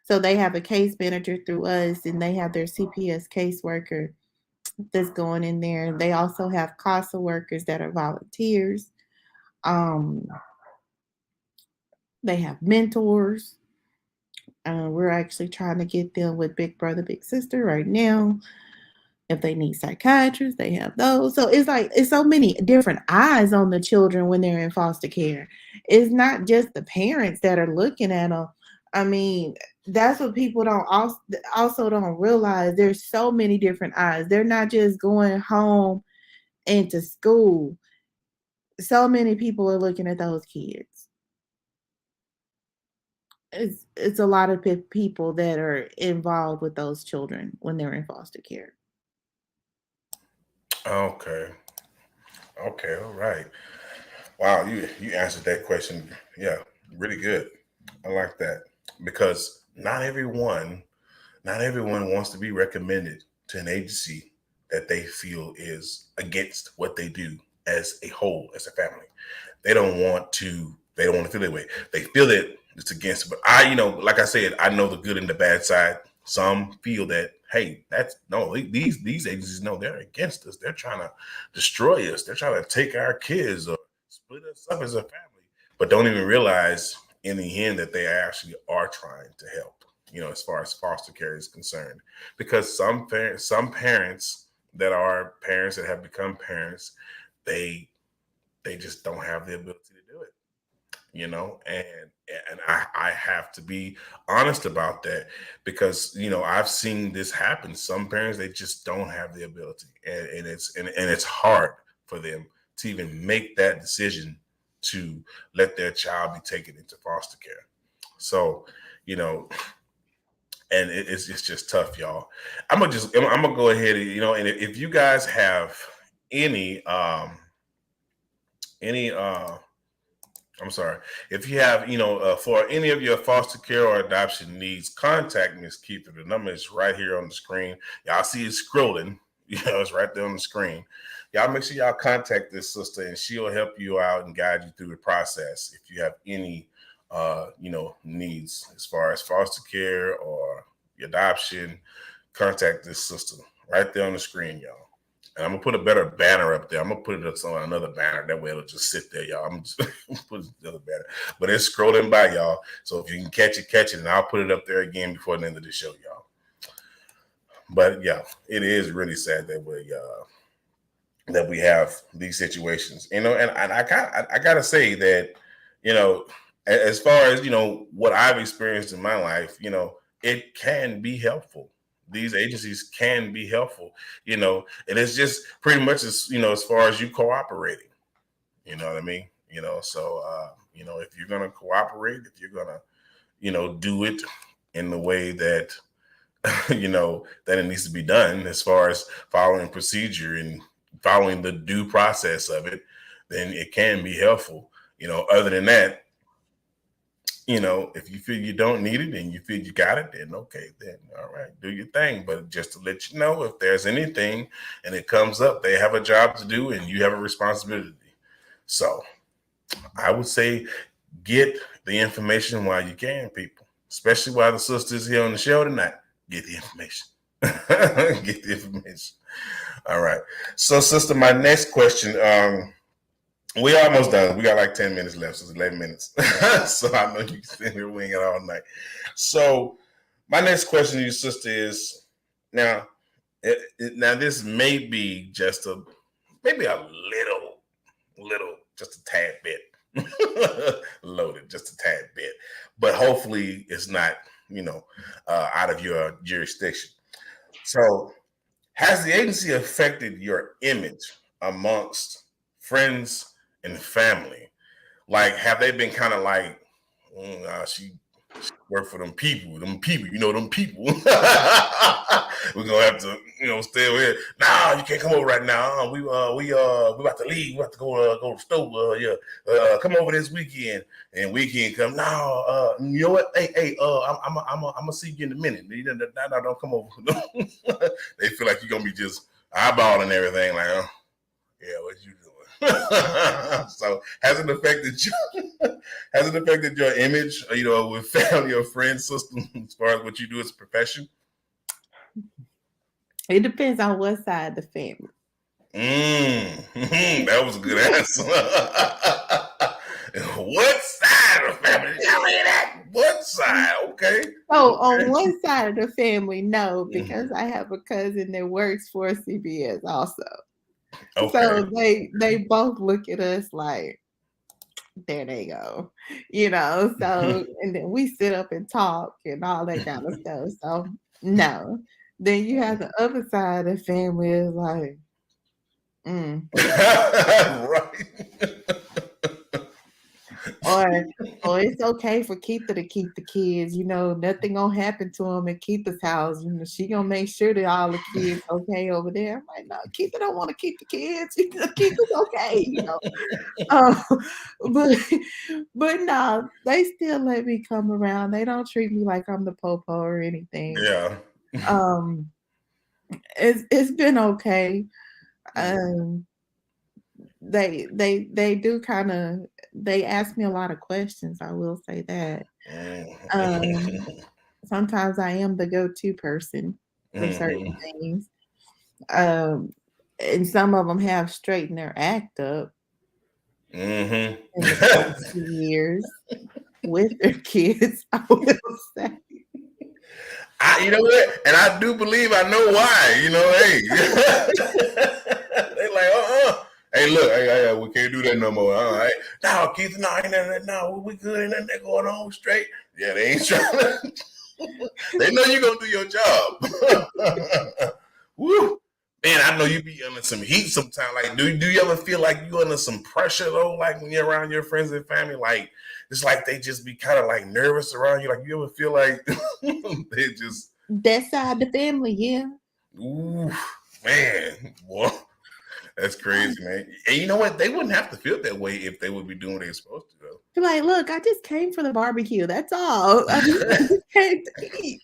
So they have a case manager through us, and they have their CPS caseworker that's going in there. They also have CASA workers that are volunteers. Um, they have mentors. We're actually trying to get them with Big Brother, Big Sister right now. If they need psychiatrists, they have those. So it's like it's so many different eyes on the children when they're in foster care. It's not just the parents that are looking at them. I mean, that's what people don't also don't realize. There's so many different eyes. They're not just going home and to school. So many people are looking at those kids. It's a lot of people that are involved with those children when they're in foster care. Okay. Okay. All right. Wow. You answered that question. Yeah. Really good. I like that because not everyone wants to be recommended to an agency that they feel is against what they do as a whole, as a family. They don't want to feel that way. They feel that it's against, but like I said, I know the good and the bad side. Some feel that, hey, that's no, these agencies know they're against us. They're trying to destroy us. They're trying to take our kids or split us up as a family, but don't even realize in the end that they actually are trying to help, as far as foster care is concerned. Because some parents that are parents that have become parents, they they just don't have the ability to do it, and I have to be honest about that because I've seen this happen. Some parents, they just don't have the ability, and it's hard for them to even make that decision to let their child be taken into foster care. So, you know and it's just tough, y'all. I'm gonna go ahead, and if you guys have any any I'm sorry. If you have, for any of your foster care or adoption needs, contact Miss Keitha. The number is right here on the screen. Y'all see it scrolling. It's right there on the screen. Y'all make sure y'all contact this sister, and she'll help you out and guide you through the process. If you have any, needs as far as foster care or adoption, contact this sister right there on the screen, y'all. And I'm gonna put a better banner up there. I'm gonna put it up on another banner. That way it'll just sit there, y'all. I'm just put another banner. But it's scrolling by, y'all. So if you can catch it, catch it. And I'll put it up there again before the end of the show, y'all. But yeah, it is really sad that we have these situations. And I gotta say that, as far as what I've experienced in my life, it can be helpful. These agencies can be helpful, and it's just pretty much as far as you cooperating. You know what I mean? So if you're gonna cooperate, if you're gonna, do it in the way that that it needs to be done as far as following procedure and following the due process of it, then it can be helpful. Other than that, if you feel you don't need it and you feel you got it, then okay, then all right, do your thing. But just to let you know, if there's anything and it comes up, they have a job to do and you have a responsibility. So I would say get the information while you can, people, especially while the sister's here on the show tonight. Get the information. Get the information. All right. So, sister, my next question. We almost done. We got like 10 minutes left. So it's 11 minutes. So I know you can sit here winging all night. So my next question to you, sister, is now. Now this may be just maybe a little, just a tad bit loaded, just a tad bit, but hopefully it's not, out of your jurisdiction. So Has the agency affected your image amongst friends and family? Like, have they been kind of like, she work for them people, them people. We're gonna have to, stay over here. Nah, you can't come over right now. We about to leave. We have to go to the store. Yeah, come over this weekend. And weekend come. No, you know what? Hey, I'm gonna see you in a minute. No, don't come over. They feel like you're gonna be just eyeballing everything. Like, oh, yeah, what you doing? So has it affected your image, with family or friends system as far as what you do as a profession? It depends on what side of the family. That was a good answer. What side of the family? Tell me that. What side? Okay. So on one side of the family, no, because I have a cousin that works for CBS also. Okay. So they both look at us like, there they go, so and then we sit up and talk and all that kind of stuff. So no. Then you have the other side of the family is like, right. Or it's okay for Keitha to keep the kids, nothing gonna happen to them in Keitha's house. She gonna make sure that all the kids okay over there. I'm like, no, Keitha don't want to keep the kids. Keitha's okay, but no, they still let me come around. They don't treat me like I'm the popo or anything. Yeah. It's been okay. They do kind of, they ask me a lot of questions, I will say that. Sometimes I am the go-to person for certain things. And some of them have straightened their act up in the past few years with their kids, I will say. You know what? And I do believe I know why. Hey. They like, hey, look, hey, we can't do that no more. All right. No, Keith, no, we good. Ain't nothing going on straight. Yeah, they ain't trying to. They know you're going to do your job. Woo. Man, I know you be under some heat sometimes. Like, do you ever feel like you under some pressure, though? Like, when you're around your friends and family? Like, it's like they just be kind of like nervous around you. Like, you ever feel like they just... That side of the family, yeah. Ooh, man. Boy. That's crazy, man. And you know what? They wouldn't have to feel that way if they would be doing what they're supposed to, though. They're like, look, I just came for the barbecue. That's all. I just came to eat.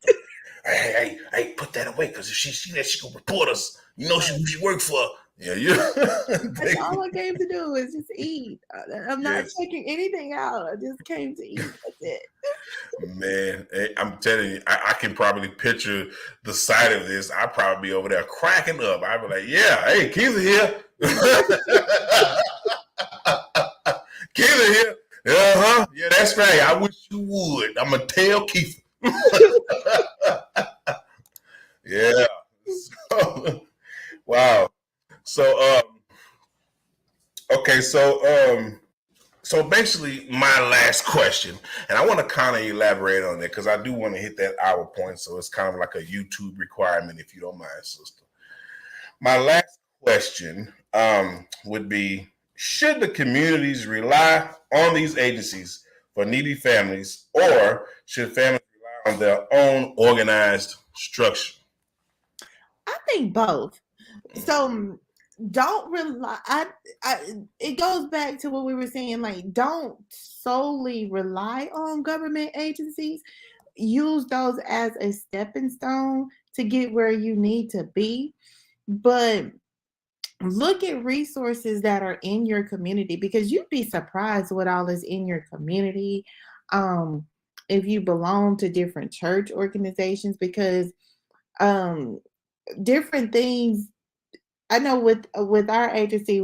Hey, put that away, because if she see that, she gonna report us. You know who she worked for. Yeah, That's all I came to do is just eat. I'm not checking anything out. I just came to eat. That's it. Man, I'm telling you, I can probably picture the sight of this. I'd probably be over there cracking up. I'd be like, yeah, hey, Keitha here. Keitha here. Uh-huh. Yeah, that's right. I wish you would. I'm going to tell Keitha. Yeah. So, wow. So, okay. So basically, my last question, and I want to kind of elaborate on it because I do want to hit that hour point. So it's kind of like a YouTube requirement, if you don't mind, sister. My last question would be, should the communities rely on these agencies for needy families, or should families rely on their own organized structure? I think both. So don't rely. It goes back to what we were saying. Like, don't solely rely on government agencies. Use those as a stepping stone to get where you need to be. But look at resources that are in your community, because you'd be surprised what all is in your community. If you belong to different church organizations, because different things. I know with our agency,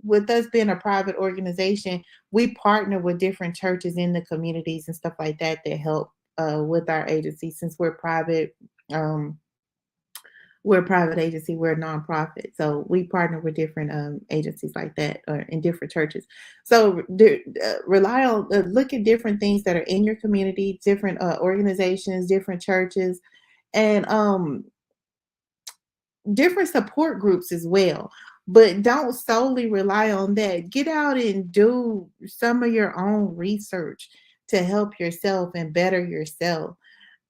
with us being a private organization, we partner with different churches in the communities and stuff like that help with our agency. Since we're private, we're a private agency, we're a nonprofit, so we partner with different agencies like that, or in different churches. So rely on, look at different things that are in your community, different organizations, different churches, and different support groups as well. But don't solely rely on that. Get out and do some of your own research to help yourself and better yourself.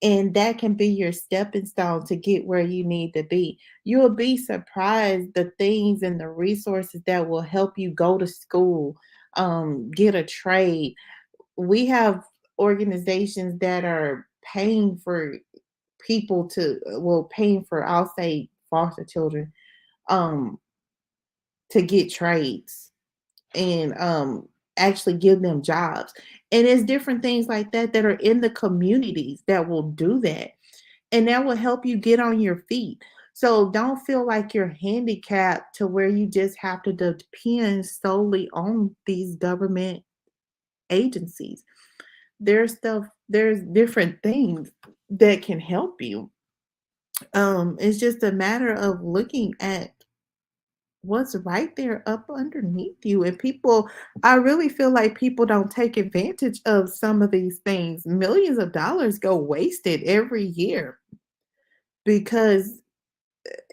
And that can be your stepping stone to get where you need to be. You'll be surprised the things and the resources that will help you go to school, get a trade. We have organizations that are paying for people to, well, paying for, I'll say, foster children, um, to get trades and actually give them jobs. And it's different things like that that are in the communities that will do that. And that will help you get on your feet. So don't feel like you're handicapped to where you just have to depend solely on these government agencies. There's different things that can help you. It's just a matter of looking at what's right there up underneath you. And people, I really feel like people don't take advantage of some of these things. Millions of dollars go wasted every year because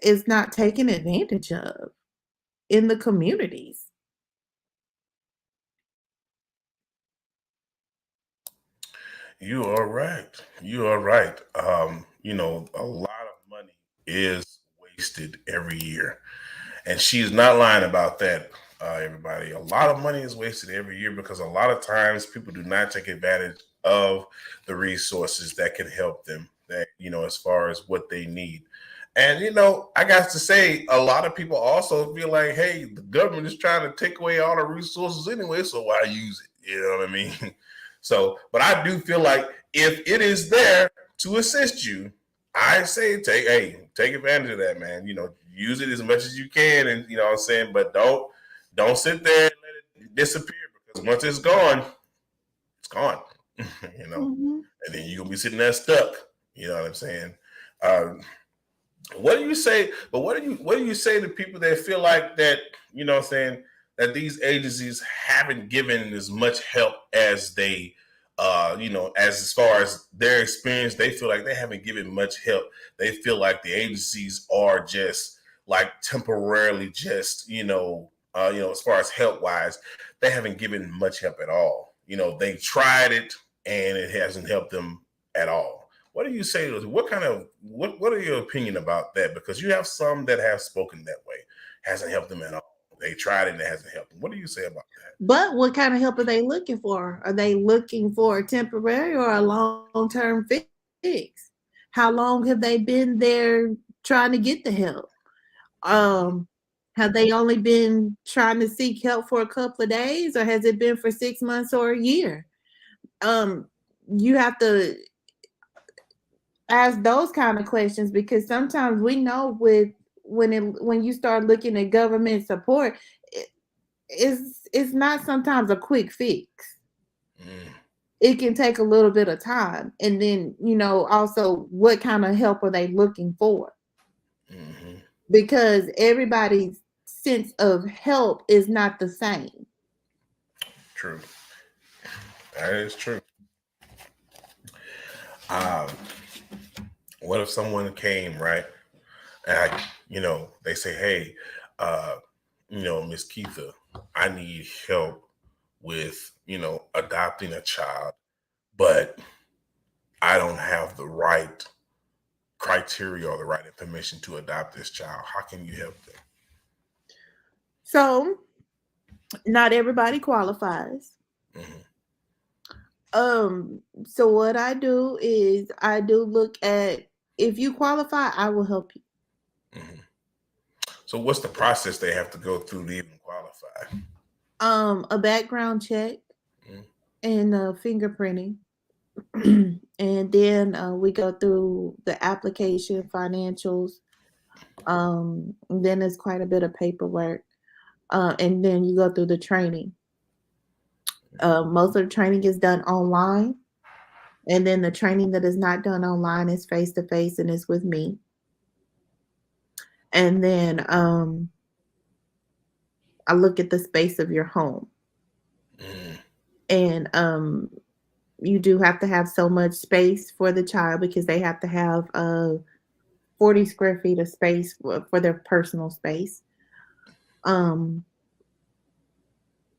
it's not taken advantage of in the communities. You are right. You are right. A lot of money is wasted every year. And she's not lying about that, everybody. A lot of money is wasted every year because a lot of times people do not take advantage of the resources that can help them, that, as far as what they need. And, I got to say, a lot of people also feel like, hey, the government is trying to take away all the resources anyway, so why use it? You know what I mean? So, but I do feel like if it is there to assist you, I say take advantage of that, man. Use it as much as you can, and what I'm saying, but don't sit there and let it disappear because once it's gone. you know, Mhm. and then you're gonna be sitting there stuck. You know what I'm saying? Um, what do you say? But what do you say to people that feel like that? What I'm saying, that these agencies haven't given as much help as they, as far as their experience, they feel like they haven't given much help. They feel like the agencies are just like temporarily, just as far as help wise, they haven't given much help at all. They tried it and it hasn't helped them at all. What do you say? What are your opinion about that? Because you have some that have spoken that way, hasn't helped them at all. They tried it and it hasn't helped them. What do you say about that? But what kind of help are they looking for? Are they looking for a temporary or a long-term fix? How long have they been there trying to get the help? Um, have they only been trying to seek help for a couple of days, or has it been for 6 months or a year? Um, you have to ask those kind of questions because sometimes we know when you start looking at government support, it, it's not sometimes a quick fix. Mm, It can take a little bit of time, and then also what kind of help are they looking for? hmm Because everybody's sense of help is not the same. True. That is true. Um, what if someone came, right? And they say, hey, uh, Miss Keitha, I need help with, adopting a child, but I don't have the right criteria or the right information to adopt this child. How can you help them? So not everybody qualifies. hmm So what I do is I do look at, if you qualify, I will help you. hmm So, what's the process they have to go through to even qualify? A background check Mm-hmm. and fingerprinting. And then we go through the application, financials. And then there's quite a bit of paperwork. And then you go through the training. Most of the training is done online. And then the training that is not done online is face to face and is with me. And then I look at the space of your home. Mm-hmm. And you do have to have so much space for the child because they have to have 40 square feet of space for their personal space.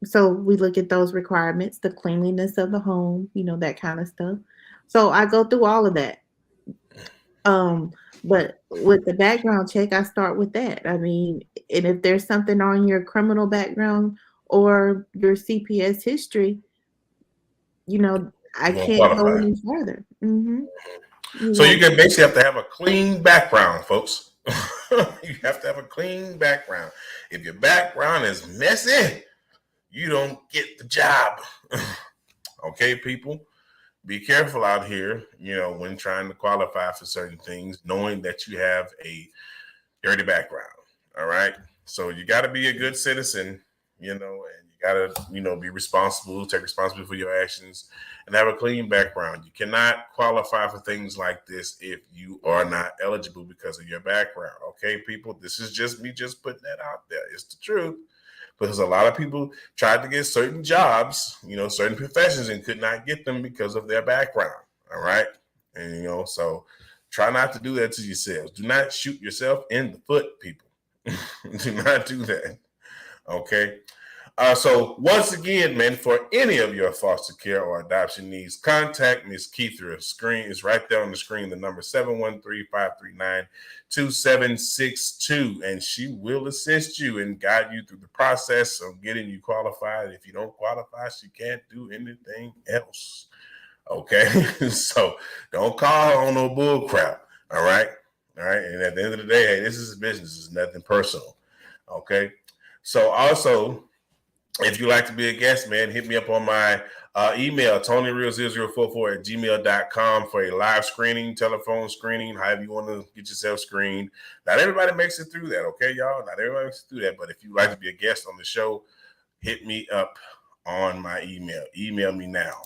So we look at those requirements, the cleanliness of the home, that kind of stuff. So I go through all of that. But with the background check, I start with that. I mean, and if there's something on your criminal background or your CPS history, I can't go any further. So you can basically have to have a clean background, folks. You have to have a clean background. If your background is messy, you don't get the job. Okay, people? Be careful out here, when trying to qualify for certain things, knowing that you have a dirty background. All right. So you got to be a good citizen, and you got to, be responsible, take responsibility for your actions, and have a clean background. You cannot qualify for things like this if you are not eligible because of your background. Okay, people, this is just me just putting that out there. It's the truth. Because a lot of people tried to get certain jobs, certain professions, and could not get them because of their background. All right. And, so try not to do that to yourselves. Do not shoot yourself in the foot, people. Do not do that. Okay. So once again, man, for any of your foster care or adoption needs, contact Ms. Keithra. Screen is right there on the screen. The number 713-539-2762, and she will assist you and guide you through the process of getting you qualified. If you don't qualify, she can't do anything else. Okay, so don't call her on no bull crap. All right. And at the end of the day, hey, this is business. It's nothing personal. Okay. So also, if you'd like to be a guest, man, hit me up on my email, TonyReal0044@gmail.com for a live screening, telephone screening, however you want to get yourself screened. Not everybody makes it through that, okay, y'all? Not everybody makes it through that. But if you'd like to be a guest on the show, hit me up on my email. Email me now.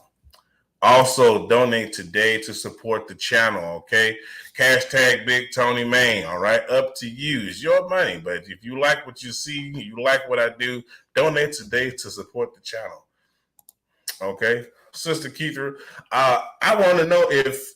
Also, donate today to support the channel, okay? Hashtag Big Tony Main, all right? Up to you. It's your money. But if you like what you see, you like what I do, donate today to support the channel. Okay? Sister Keithra, I want to know if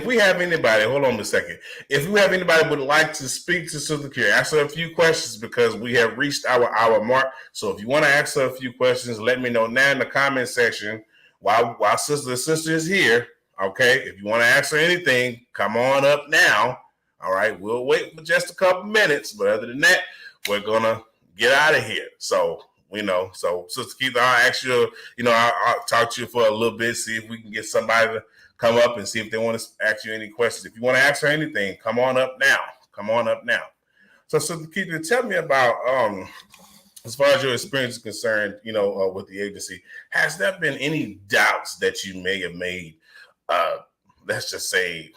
we have anybody, hold on a second. If we have anybody would like to speak to Sister Keithra, ask her a few questions because we have reached our hour mark. So if you want to ask her a few questions, let me know now in the comment section while the sister is here. Okay, if you want to ask her anything, come on up now. All right, we'll wait for just a couple minutes, but other than that, we're gonna get out of here. So Sister Keithra, I'll ask you, I'll talk to you for a little bit, see if we can get somebody to come up and see if they want to ask you any questions. If you want to ask her anything, come on up now. So Sister Keithra, tell me about as far as your experience is concerned, with the agency, has there been any doubts that you may have made, let's just say,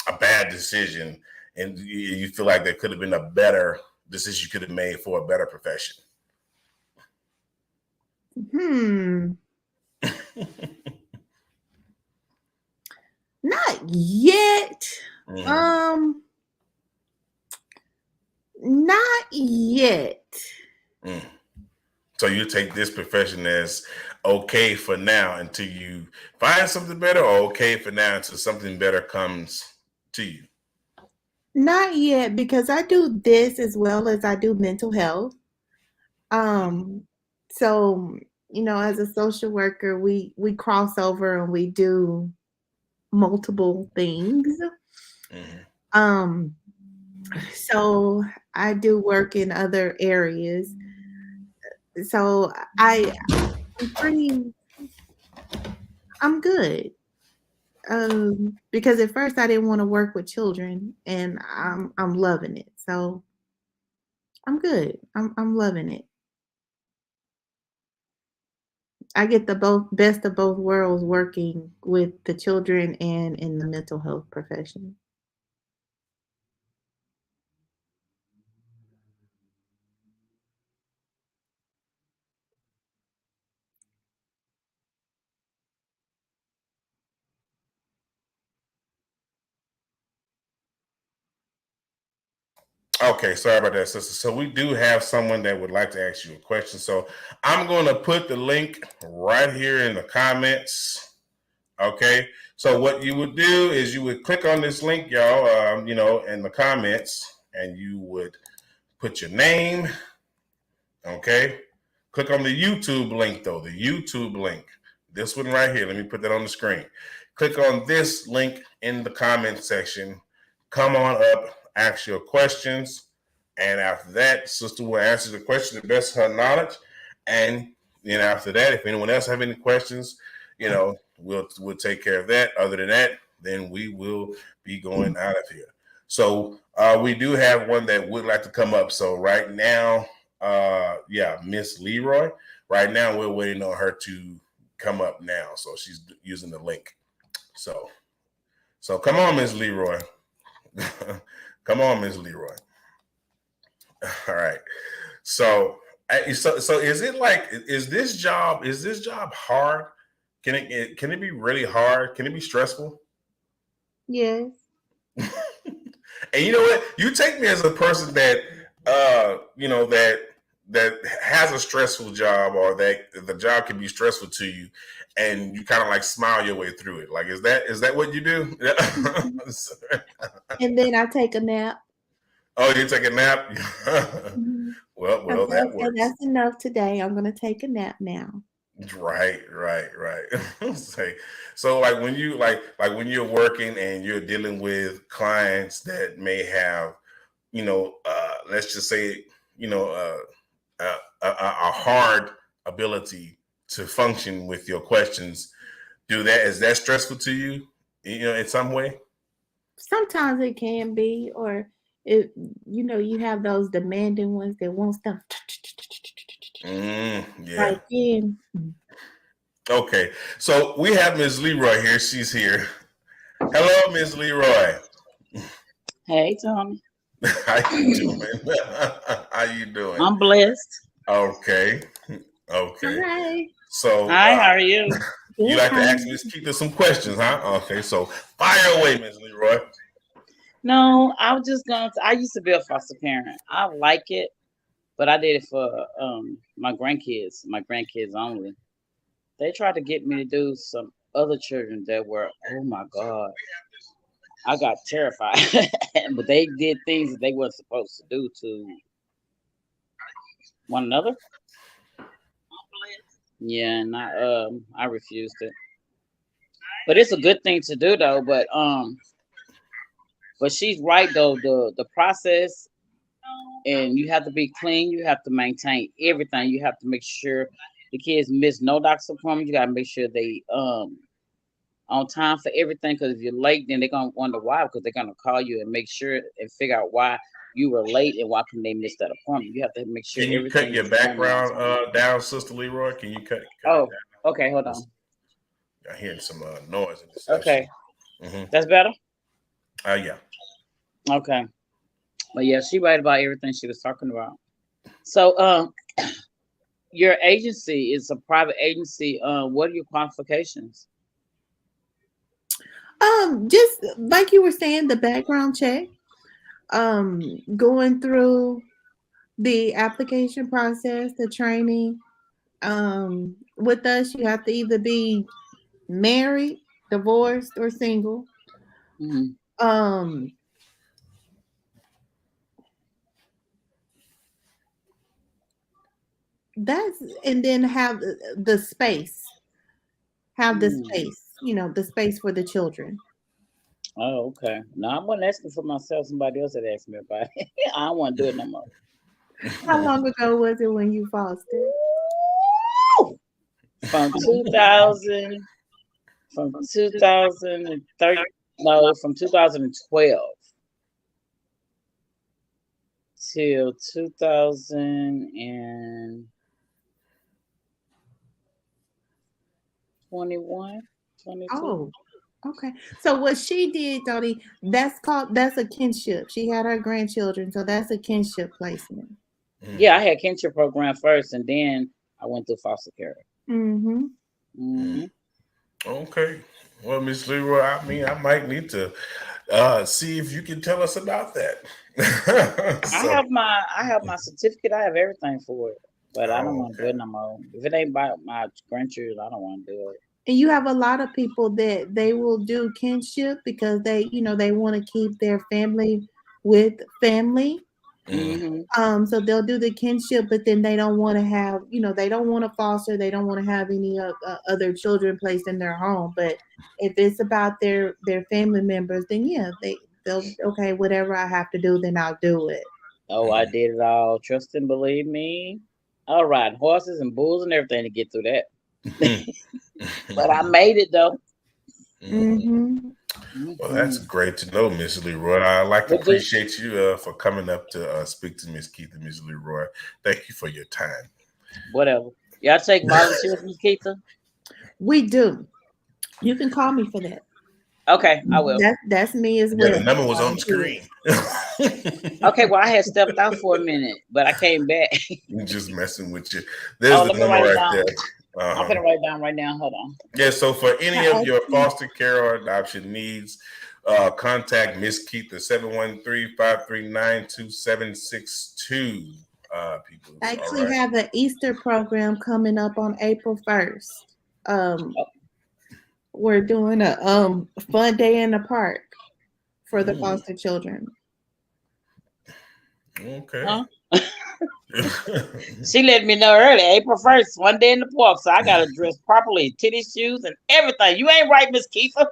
a bad decision, and you feel like there could have been a better decision you could have made for a better profession? Not yet. Not yet. So you take this profession as okay for now until you find something better, or okay for now until something better comes to you? Not yet, because I do this as well as I do mental health. So, as a social worker, we cross over and we do multiple things. So I do work in other areas. So I'm good. Because at first I didn't want to work with children, and I'm loving it. So I'm good. I'm loving it. I get the best of both worlds working with the children and in the mental health profession. Okay, sorry about that, sister. So we do have someone that would like to ask you a question. So I'm going to put the link right here in the comments. Okay, So what you would do is you would click on this link, y'all, in the comments, and you would put your name. Okay. Click on the YouTube link, though. The YouTube link. This one right here. Let me put that on the screen. Click on this link in the comment section. Come on up, ask your questions. And after that, sister will answer the question to the best of her knowledge. And then after that, if anyone else have any questions, we'll take care of that. Other than that, then we will be going out of here. So we do have one that would like to come up. So right now, Miss Leroy. Right now, we're waiting on her to come up now. So she's using the link. So come on, Miss Leroy. Come on, Miss Leroy. All right. So is it like, is this job hard? Can it be really hard? Can it be stressful? Yes. And you know what? You take me as a person that that has a stressful job, or that the job can be stressful to you, and you kind of like smile your way through it. Like, is that what you do? And then I take a nap. Oh, you take a nap? Well, that works. That's enough today. I'm going to take a nap now. Right. So like when you when you're working and you're dealing with clients that may have, let's just say, a hard ability to function with your questions, is that stressful to you, in some way? Sometimes it can be, or you have those demanding ones that want stuff. Yeah. Right in. Okay, so we have Ms. Leroy here. She's here. Hello, Ms. Leroy. Hey, Tommy. How you doing? How you doing? I'm blessed. Okay. Hi. So, hi. How are you? You like to ask Miss Keita some questions, huh? Okay. So, fire away, Ms. Leroy. No, I was just I used to be a foster parent. I like it, but I did it for my grandkids only. They tried to get me to do some other children that were, oh my God, I got terrified. But they did things that they weren't supposed to do to one another. Yeah, and I refused it. But it's a good thing to do though. But she's right though. The process, and you have to be clean. You have to maintain everything. You have to make sure the kids miss no doctor's appointment. You got to make sure they on time for everything. Because if you're late, then they're gonna wonder why. Because they're gonna call you and make sure and figure out why you were late and why can they miss that appointment. You have to make sure. Can you cut your background down, Sister Leroy? Can you cut oh, okay. Hold on. I hear some noise in the session. Okay. Mm-hmm. That's better? Yeah. Okay. But yeah, she right about everything she was talking about. So your agency is a private agency. What are your qualifications? Just like you were saying, the background check, going through the application process, the training. With us, you have to either be married, divorced, or single. Mm-hmm. And then have the space. Have the space, the space for the children. Oh, okay. No, I wasn't asking for myself. Somebody else had asked me about it. I don't want to do it no more. How long ago was it when you fostered? From 2000, from 2013, no, from 2012 till 2021, 22. Oh, okay. So what she did, Dottie, that's a kinship. She had her grandchildren, so that's a kinship placement. Yeah, I had kinship program first, and then I went through foster care. Mm-hmm. Mm-hmm. Okay. Well, Miss Leroy, I might need to see if you can tell us about that. I have my certificate. I have everything for it, but I don't want to do it no more. If it ain't about my grandchildren, I don't want to do it. And you have a lot of people that they will do kinship because they want to keep their family with family. Mm-hmm. So they'll do the kinship, but then they don't want to have, they don't want to foster, they don't want to have any other children placed in their home. But if it's about their family members, then yeah, they'll okay, whatever I have to do, then I'll do it. Oh, I did it all. Trust and believe me. I'll ride horses and bulls and everything to get through that. But I made it though. Mm-hmm. Well, that's great to know, Miss Leroy. I like to appreciate you for coming up to speak to Miss Keitha, Miss Leroy. Thank you for your time. Whatever. Y'all take volunteers, Miss Keitha? We do. You can call me for that. Okay, I will. That's me as well. Yeah, the number was on the screen. Okay, well, I had stepped out for a minute, but I came back. I'm just messing with you. There's the number right there. I'm gonna write it down right now. Hold on. Yeah, so for any of your foster care or adoption needs, contact Miss Keitha 713-539-2762. People. I actually have an Easter program coming up on April 1st. We're doing a fun day in the park for the foster children. Okay. Huh? She let me know early, April 1st, one day in the park. So I gotta dress properly, tennis shoes and everything. You ain't right, Miss Keitha.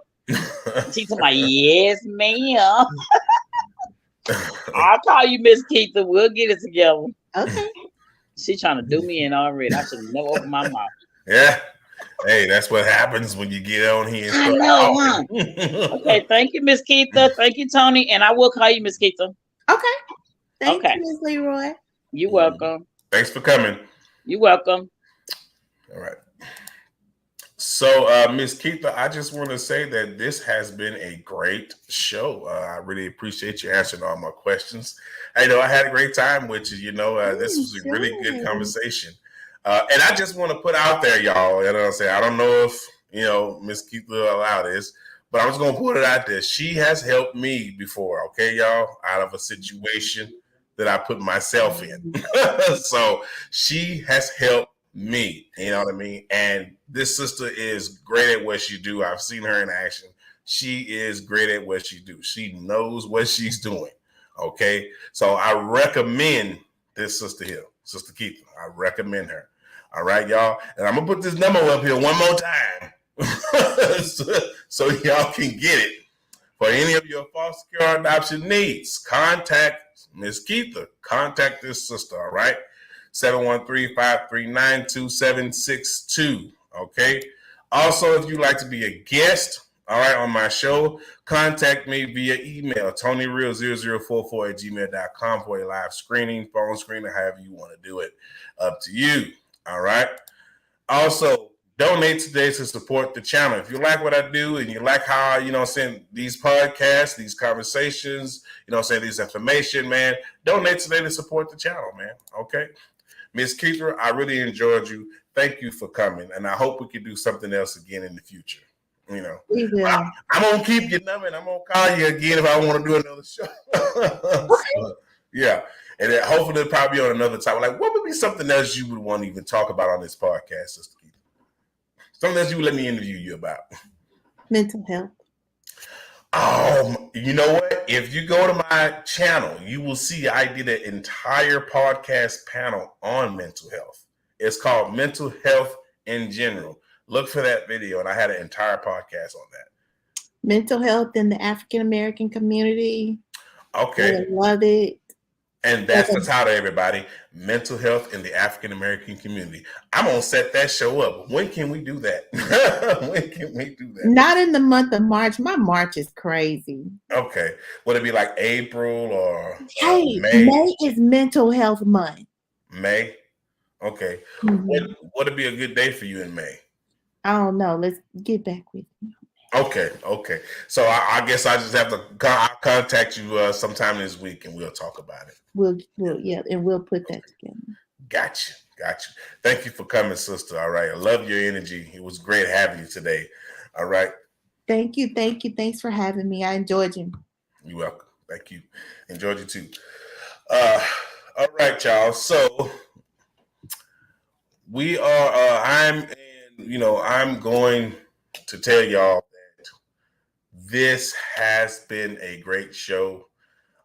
She's like, yes, ma'am. I'll call you Miss Keitha. We'll get it together. Okay. She trying to do me in already. I should never open my mouth. Yeah. Hey, that's what happens when you get on here. I know, huh? Okay, thank you, Miss Keitha. Thank you, Tony. And I will call you Miss Keitha. Okay. Thank you, Miss Leroy. You're welcome. Thanks for coming. You're welcome. All right. So, Miss Keitha, I just want to say that this has been a great show. I really appreciate you answering all my questions. I know I had a great time with you. This was a really good conversation. And I just want to put out there, y'all, you know what I'm saying? I don't know if, Miss Keitha will allow this, but I'm just going to put it out there. She has helped me before, okay, y'all, out of a situation that I put myself in. So she has helped me, you know what I mean? And this sister is great at what she do. I've seen her in action. She is great at what she do. She knows what she's doing, okay? So I recommend this sister here, Sister Keitha. I recommend her. All right, y'all? And I'm going to put this number up here one more time so y'all can get it. For any of your foster care adoption needs, contact Miss Keitha. Contact this sister, all right? 713-539-2762, okay? Also, if you'd like to be a guest, all right, on my show, contact me via email, tonyreal0044@gmail.com for a live screening, phone screening, however you want to do it. Up to you, all right? Also, donate today to support the channel. If you like what I do and you like how, send these podcasts, these conversations, this information, man, donate today to support the channel, man, okay? Miss Keitha, I really enjoyed you. Thank you for coming, and I hope we can do something else again in the future. I'm gonna keep your number, and I'm gonna call you again if I want to do another show. So, yeah, and then hopefully it'll probably be on another topic. Like, what would be something else you would want to even talk about on this podcast, Sister Keitha? Something else you would let me interview you about? Mental health. You know what? If you go to my channel, you will see I did an entire podcast panel on mental health. It's called Mental Health in General. Look for that video, and I had an entire podcast on that. Mental health in the African American community. Okay. I love it. And that's the title, everybody. Mental health in the African American community. I'm going to set that show up. When can we do that? When can we do that? Not in the month of March. My March is crazy. Okay. Would it be like April or May? May is Mental Health Month. May? Okay. Mm-hmm. Would it be a good day for you in May? I don't know. Let's get back with you. Okay. So I guess I just have to contact you sometime this week, and we'll talk about it. We'll put that together. Gotcha. Thank you for coming, sister. All right. I love your energy. It was great having you today. All right. Thank you. Thanks for having me. I enjoyed you. You're welcome. Thank you. Enjoyed you too. All right, y'all. So we are. I'm in I'm going to tell y'all that this has been a great show.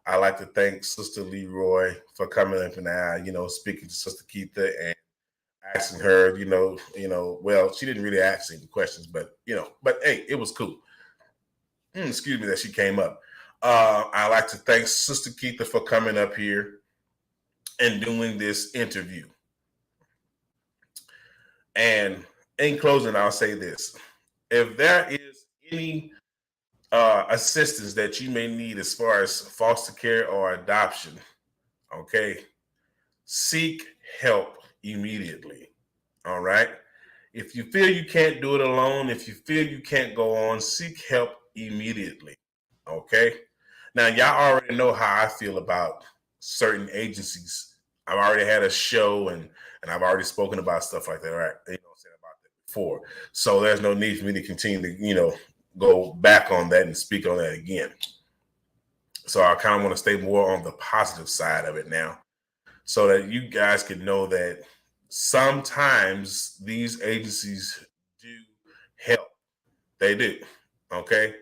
I like to thank Sister Leroy for coming up and speaking to Sister Keitha and asking her, well, she didn't really ask any questions, but hey, it was cool. Excuse me that she came up. I like to thank Sister Keitha for coming up here and doing this interview. And in closing, I'll say this. If there is any assistance that you may need as far as foster care or adoption, okay, seek help immediately. All right. If you feel you can't do it alone, if you feel you can't go on, seek help immediately. Okay. Now, y'all already know how I feel about certain agencies. I've already had a show and I've already spoken about stuff like that, right? Said about that before. So there's no need for me to continue to, go back on that and speak on that again. So I kind of want to stay more on the positive side of it now so that you guys can know that sometimes these agencies do help. They do. Okay.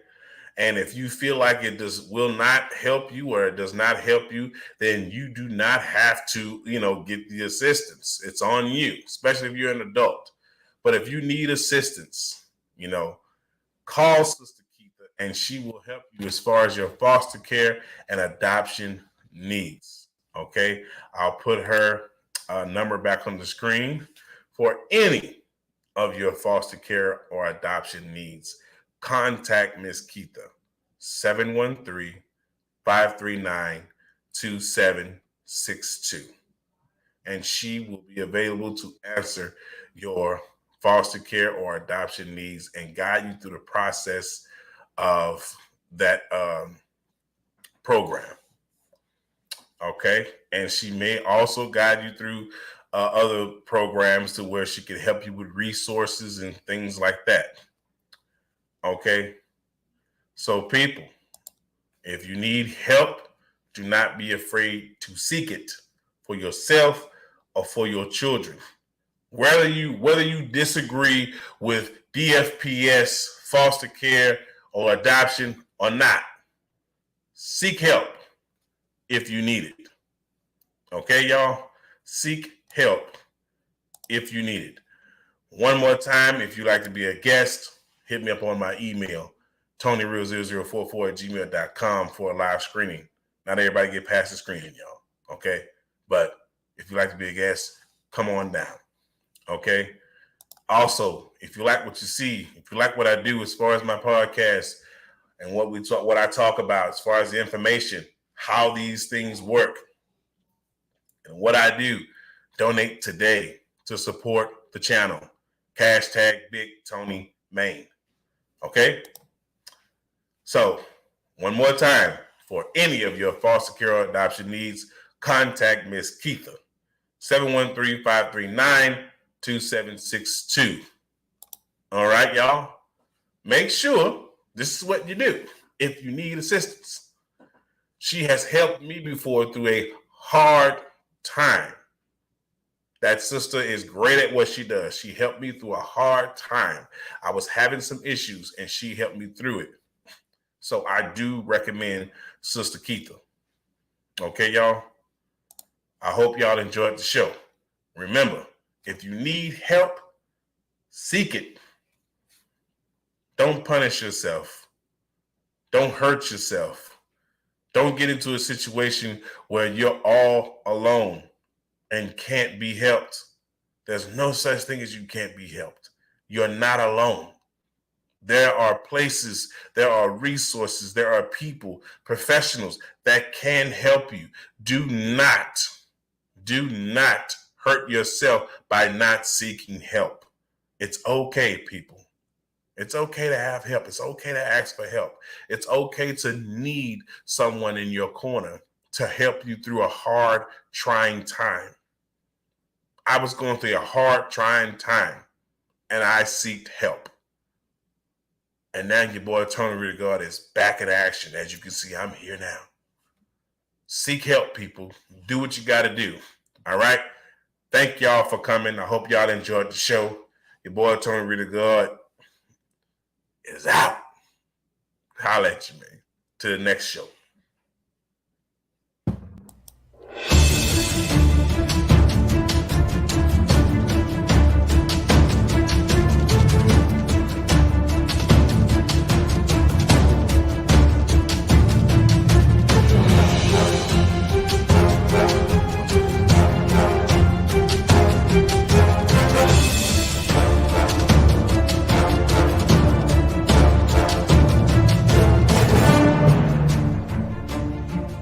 And if you feel like it will not help you or it does not help you, then you do not have to, get the assistance. It's on you, especially if you're an adult. But if you need assistance, call Sister Keitha and she will help you as far as your foster care and adoption needs. Okay. I'll put her number back on the screen for any of your foster care or adoption needs. Contact Miss Keitha, 713-539-2762. And she will be available to answer your foster care or adoption needs and guide you through the process of that program. Okay. And she may also guide you through other programs to where she can help you with resources and things like that. Okay. So people, if you need help, do not be afraid to seek it for yourself or for your children. Whether you disagree with DFPS, foster care, or adoption or not, seek help if you need it. Okay, y'all? Seek help if you need it. One more time, if you'd like to be a guest, hit me up on my email, TonyReal0044@gmail.com for a live screening. Not everybody get past the screening, y'all. Okay? But if you'd like to be a guest, come on down. Okay? Also, if you like what you see, if you like what I do as far as my podcast and what I talk about as far as the information, how these things work, and what I do, donate today to support the channel. #BigTonyMaine. Okay? So, one more time, for any of your foster care or adoption needs, contact Miss Keitha, 713-539-2762. All right, y'all? Make sure this is what you do if you need assistance. She has helped me before through a hard time. That sister is great at what she does. She helped me through a hard time. I was having some issues and she helped me through it. So I do recommend Sister Keitha. Okay, y'all? I hope y'all enjoyed the show. Remember, if you need help, seek it. Don't punish yourself. Don't hurt yourself. Don't get into a situation where you're all alone and can't be helped. There's no such thing as you can't be helped. You're not alone. There are places, there are resources, there are people, professionals that can help you. Do not hurt yourself by not seeking help. It's okay, people. It's okay to have help. It's okay to ask for help. It's okay to need someone in your corner to help you through a hard, trying time. I was going through a hard, trying time, and I sought help. And now your boy Tony Real is back in action. As you can see, I'm here now. Seek help, people. Do what you got to do. All right? Thank y'all for coming. I hope y'all enjoyed the show. Your boy Tony Real the God is out. Holla at you, man. To the next show.